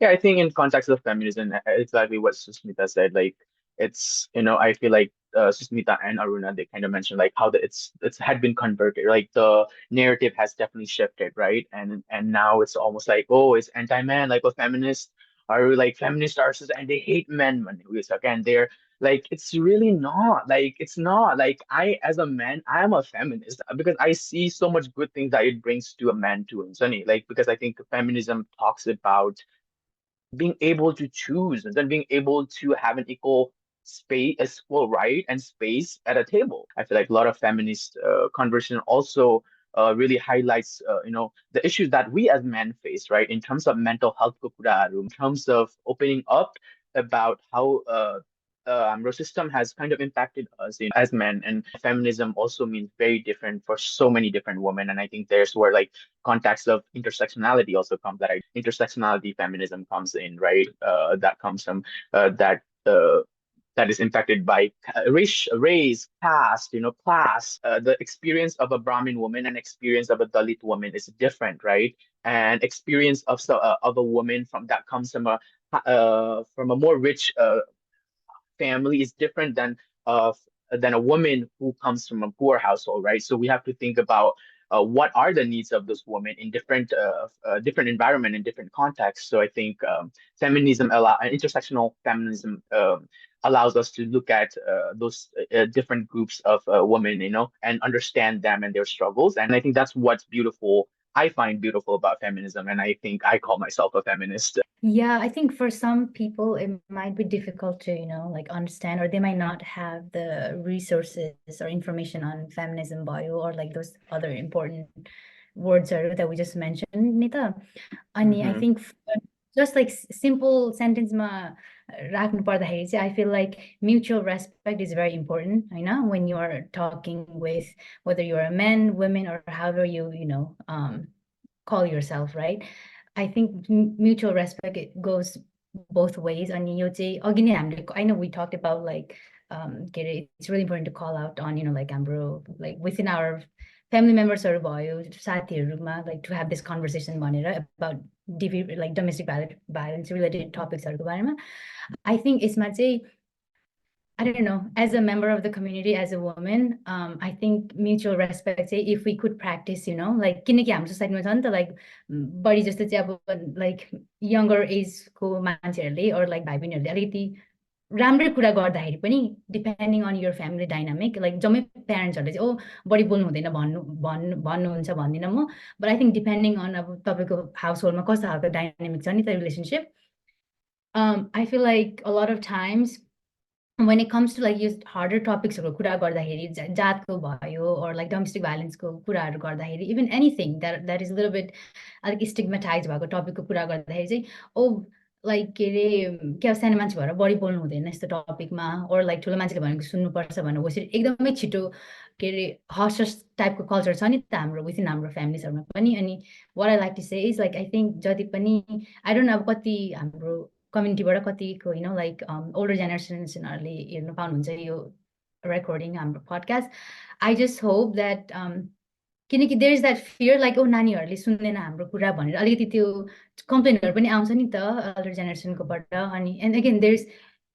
Yeah, I think in context of feminism, exactly what Susmita said, like it's, I feel like Susmita and Aruna, they kind of mentioned like how it's had been converted, like the narrative has definitely shifted, right? And now it's almost like, oh, it's anti-man, like a feminist are like feminist artists and they hate men, which again they're like, it's really not like, it's not like, I as a man I am a feminist because I see so much good things that it brings to a man too, and Sunny, like, because I think feminism talks about being able to choose and then being able to have an equal space, equal right and space at a table. I feel like a lot of feminist conversation also really highlights, the issues that we as men face, right? In terms of mental health, in terms of opening up about how our system has kind of impacted us as men, and feminism also means very different for so many different women. And I think there's where like context of intersectionality also comes, that intersectionality feminism comes in, right? That comes from that is impacted by race, caste, class. The experience of a Brahmin woman and experience of a Dalit woman is different, right? And experience of a woman from that comes from a more rich family is different than a woman who comes from a poor household, right? So we have to think about what are the needs of those women in different environment and different contexts. So I think intersectional feminism allows us to look at those different groups of women, and understand them and their struggles. And I think that's what's beautiful. I find beautiful about feminism, and I think I call myself a feminist. Yeah, I think for some people it might be difficult to, like understand, or they might not have the resources or information on feminism bio or like those other important words that we just mentioned, Nita. And I think just like simple sentence राख्नु पर्दाखेरि चाहिँ I feel like mutual respect is very important, when you are talking with whether you're a man, women, or however you call yourself, right? I think mutual respect, it goes both ways. अनि यो चाहिँ अघि नै हामीले, I know we talked about like it's really important to call out on like हाम्रो like within our family members or भयो साथीहरुमा, like to have this conversation भनेर about like domestic violence related topics हरुको बारेमा. I think यसमा चाहिँ I don't know, as a member of the community, as a woman, I think mutual respect, say, if we could practice, like किनकि हाम्रो सोसाइटीमा छ नि त, like बढी जस्तो चाहिँ अब like younger age को मान्छेहरुले or like भाइ बहिनीहरुले अलिकति राम्रै कुरा गर्दाखेरि पनि depending on your family dynamic, like जम्मै प्यारेन्ट्सहरूले चाहिँ बढी बोल्नु हुँदैन भन्नुहुन्छ भन्दिनँ म, but I think depending on अब तपाईँको हाउस होल्डमा कस्तो खालको डाइनामिक छ नि त relationship. I feel like a lot of times when it comes to like yo harder topicsहरुको कुरा गर्दाखेरि, जातको भयो or like domestic violenceको कुराहरु गर्दाखेरि, even anything that is a little bit अलिक stigmatized भएको टपिकको कुरा गर्दाखेरि चाहिँ लाइक के अरे क्या सानो मान्छे भएर बढी बोल्नु हुँदैन यस्तो टपिकमा, or like ठुलो मान्छेले भनेको सुन्नुपर्छ भनेर उसरी एकदमै छिटो के अरे हर्स टाइपको कल्चर छ नि त हाम्रो विथिन हाम्रो फ्यामिलीजहरुमा पनि. अनि what I like to say is like I think जति पनि I don't know अब कति हाम्रो कम्युनिटीबाट कतिको like older generationहरुले हेर्न पाउनुहुन्छ यो रेकर्डिङ हाम्रो podcast. I just hope that किनकि there is that fear like नानीहरुले सुन्दैन हाम्रो कुरा भनेर अलिकति त्यो कम्प्लेनहरु पनि आउँछ नि त elder generationकोबाट. अनि and again there is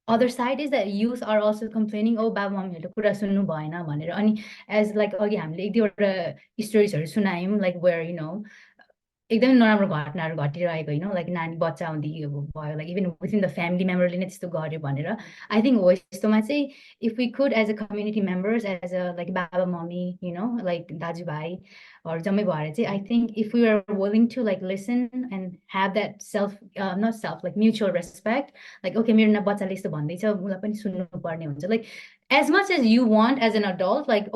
other side is that youth are also complaining बाबा मम्मीहरुले कुरा सुन्नु भएन भनेर. अनि as like अघि हामीले एक दुईवटा स्टोरीजहरु सुनायौं like where एकदमै नराम्रो घटनाहरु घटिरहेको लाइक नानी बच्चा हुँदै भयो like even within the family मेम्बरले नै त्यस्तो गर्यो भनेर. आई थिङ्क हो यस्तोमा चाहिँ if we could as a community members as a like बाबा मम्मी लाइक दाजुभाइहरु जम्मै भएर चाहिँ I think if we are willing to like listen and have that not self like mutual respect, like okay मेरो बच्चाले यस्तो भन्दैछ उसलाई पनि सुन्नुपर्ने हुन्छ, like as much as you want as an adult like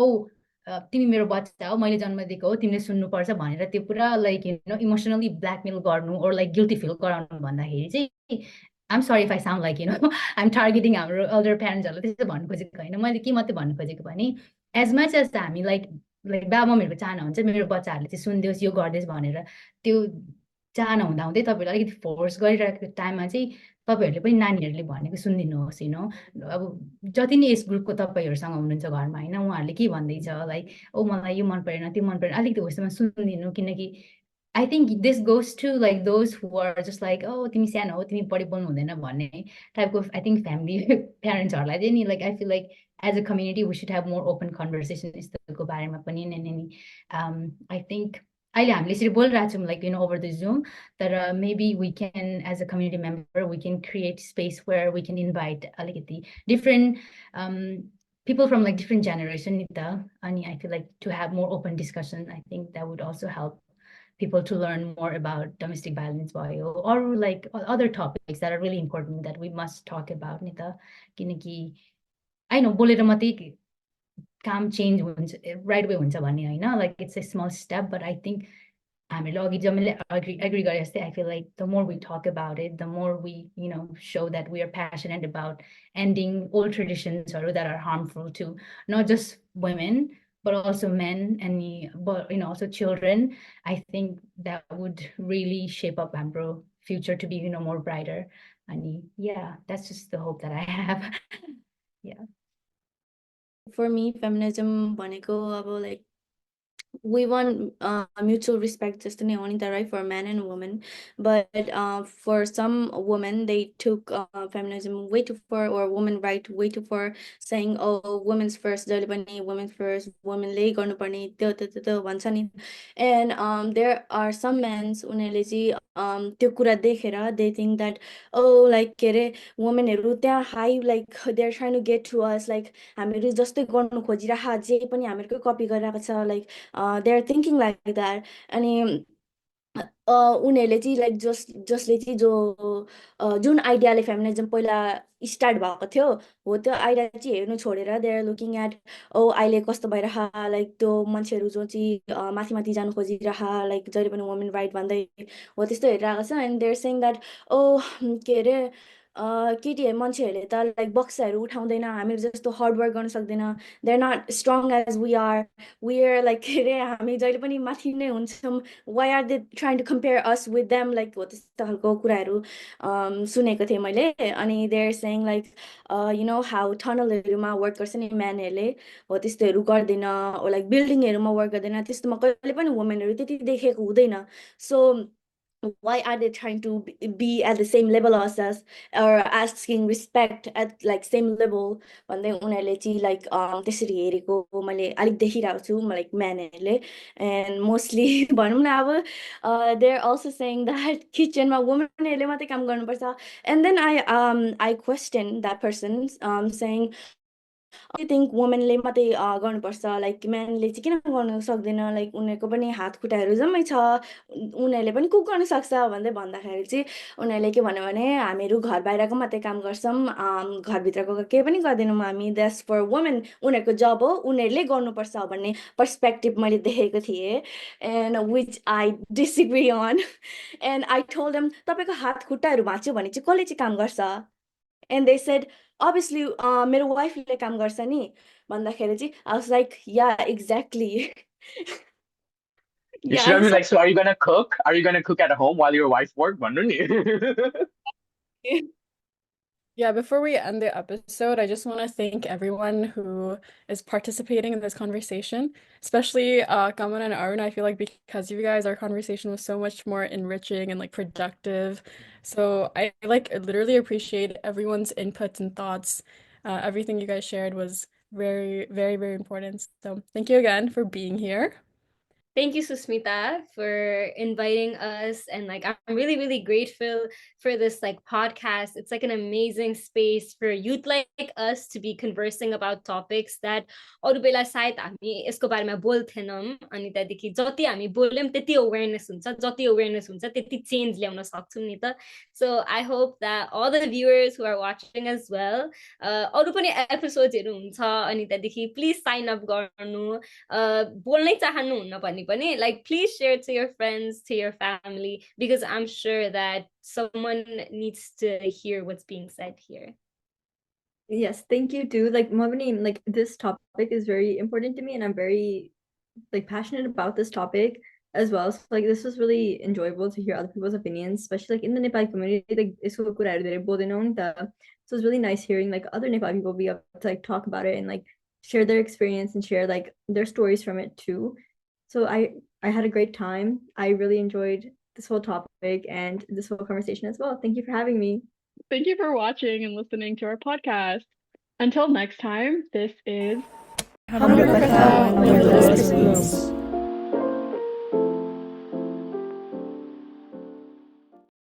तिमी मेरो बच्चा हो मैले जन्म दिएको हो तिमीले सुन्नुपर्छ भनेर त्यो पुरा लाइक इमोसनली ब्ल्याकमेल गर्नु or like guilty feel गराउनु भन्दाखेरि चाहिँ I'm sorry if I sound like I'm targeting हाम्रो elder parents-हरुले त्यस्तो भन्नु खोजेको हैन. मैले के मात्रै भन्नु खोजेको भने as much as हामी लाइक बाबा मम्मीहरुको चाहना हुन्छ मेरो बच्चाहरुले चाहिँ सुन्दियोस् यो गर्दियोस् भनेर, त्यो चाहना हुँदा हुँदै तपाईहरुले अलिकति फोर्स गरिरहेको टाइममा चाहिँ तपाईहरुले पनि नानीहरुले भनेको सुन्दिनुहोस्. अब जति नै यस ग्रुपको तपाईहरुसँग हुनुहुन्छ घरमा उहाँहरुले के भन्दैछ लाइक मलाई यो मन परेन त्यो मन परेन अलिकति होस्टमा सुन्दिनु, किनकि I think this goes to like those who are just like, oh, तिमी सानो हो, तिमी बढी बोल्नु हुँदैन भन्ने type of, I think, family parents are like I feel like as a community we should have more open conversation यस्तोको बारेमा पनि and I think अहिले हामीले यसरी बोलिरहेको छौँ like over the Zoom तर maybe we can, as a community member, we can create space where we can invite अलिकति different people from like different generation नि त अनि I feel like to have more open discussion, I think that would also help people to learn more about domestic violence or like other topics that are really important that we must talk about नि त किनकि I know बोलेर मात्रै काम change हुन्छ right way हुन्छ भन्ने हैन, like it's a small step, but I think हामीले अघि जम्मैले agree गरे जस्तै I feel like the more we talk about it, the more we show that we are passionate about ending old traditions that are harmful to not just women but also men and also children. I think that would really shape up हाम्रो future to be more brighter. And yeah, that's just the hope that I have. Yeah. For me, feminism भनेको अब like we want mutual respect just right for men and women, but for some women they took feminism way too far, or women right way too far, saying oh women's first, women's first, women lay garnu parne त्यो भन्छ नि. And there are some men उनीहरूले चाहिँ त्यो कुरा देखेर they think that oh like के अरे womenहरू त्यहाँ high, like they're trying to get to us, like हामीहरू जस्तै गर्नु खोजिरहेको जे पनि हामीहरूकै कपी गरिरहेको छ, like they're thinking like that. अनि उनीहरूले चाहिँ लाइक जसले चाहिँ जुन आइडियाले फेमिनिजम पहिला स्टार्ट भएको थियो हो त्यो आइडिया चाहिँ हेर्नु छोडेर दे आर लुकिङ एट ओ अहिले कस्तो भइरह, लाइक त्यो मान्छेहरू जो चाहिँ माथि माथि जानु खोजिरह, लाइक जहिले पनि वुमेन राइट भन्दै हो त्यस्तो हेरिरहेको छ. एन्ड देयर सेङ द्याट ओ के अरे केटी मान्छेहरूले त लाइक बक्साहरू उठाउँदैन, हामीहरू जस्तो हार्ड वर्क गर्न सक्दैन, they are not strong as we are like के अरे हामी जहिले पनि माथि नै हुन्छौँ, why are they trying to compare us with them, like हो त्यस्तो खालको कुराहरू सुनेको थिएँ मैले. अनि they are saying like how टनलहरूमा वर्क गर्छ नि म्यानहरूले हो त्यस्तोहरू गर्दैन, लाइक बिल्डिङहरूमा वर्क गर्दैन, त्यस्तोमा कहिले पनि वुमेनहरू त्यति देखेको हुँदैन. सो why are they trying to be at the same level as us, or asking respect at like same level भन्दै उनीहरूले चाहिँ लाइक त्यसरी हेरेको मैले अलिक देखिरहेको छु लाइक म्यानहरूले. एन्ड मोस्टली भनौँ न अब they are also saying that किचनमा वुमेनहरूले मात्रै काम गर्नुपर्छ. And then I question that person saying I think वुमेनले मात्रै गर्नुपर्छ, लाइक म्यानले चाहिँ किन गर्नु सक्दैन, लाइक उनीहरूको पनि हात खुट्टाहरू जम्मै छ, उनीहरूले पनि कुक गर्न सक्छ भन्दै भन्दाखेरि चाहिँ उनीहरूले के भन्यो भने हामीहरू घर बाहिरको मात्रै काम गर्छौँ, घरभित्रको केही पनि गर्दैनौँ हामी, द्याट्स फर वुमेन, उनीहरूको जब हो उनीहरूले गर्नुपर्छ भन्ने पर्सपेक्टिभ मैले देखेको थिएँ. And which I disagree on. And I told them तपाईँको हात खुट्टाहरू भाँच्यो भने चाहिँ कसले चाहिँ काम गर्छ. And they said, obviously, मेरो वाइफले काम गर्छ नि भन्दाखेरि चाहिँ I was like, yeah, exactly. You Yeah, should have I'm been so like, so are you gonna cook? Are you gonna cook at home while your wife work? भन्नु नि. Yeah, before we end the episode, I just want to thank everyone who is participating in this conversation, especially Kaman and Arun. I feel like because of you guys, our conversation was so much more enriching and like productive. So I like literally appreciate everyone's inputs and thoughts. Everything you guys shared was very, very, very important. So thank you again for being here. Thank you, Susmita, for inviting us. And like, I'm really, really grateful for this like podcast. It's like an amazing space for youth like us to be conversing about topics that अरू बेला सायद हामी यसको बारेमा बोल्थेनौँ. अनि त्यहाँदेखि जति हामी बोल्यौँ त्यति अवेरनेस हुन्छ, जति अवेरनेस हुन्छ त्यति चेन्ज ल्याउन सक्छौँ नि त. So I hope that all the viewers who are watching as well, अरू पनि एपिसोड्सहरू हुन्छ अनि त्यहाँदेखि प्लिज साइन अप गर्नु, बोल्नै चाहनुहुन्न भने पनि like please share it to your friends, to your family, because I'm sure that someone needs to hear what's being said here. Yes, thank you too. Like Mavani, like this topic is very important to me and I'm very like passionate about this topic as well. So like this was really enjoyable to hear other people's opinions, especially like in the Nepali community. Like so it's really nice hearing like other Nepali people be able to like talk about it and like share their experience and share like their stories from it too. So I I had a great time. I really enjoyed this whole topic and this whole conversation as well. Thank you for having me. Thank you for watching and listening to our podcast. Until next time, this is Hamburger Kata, Hamburger Listeners.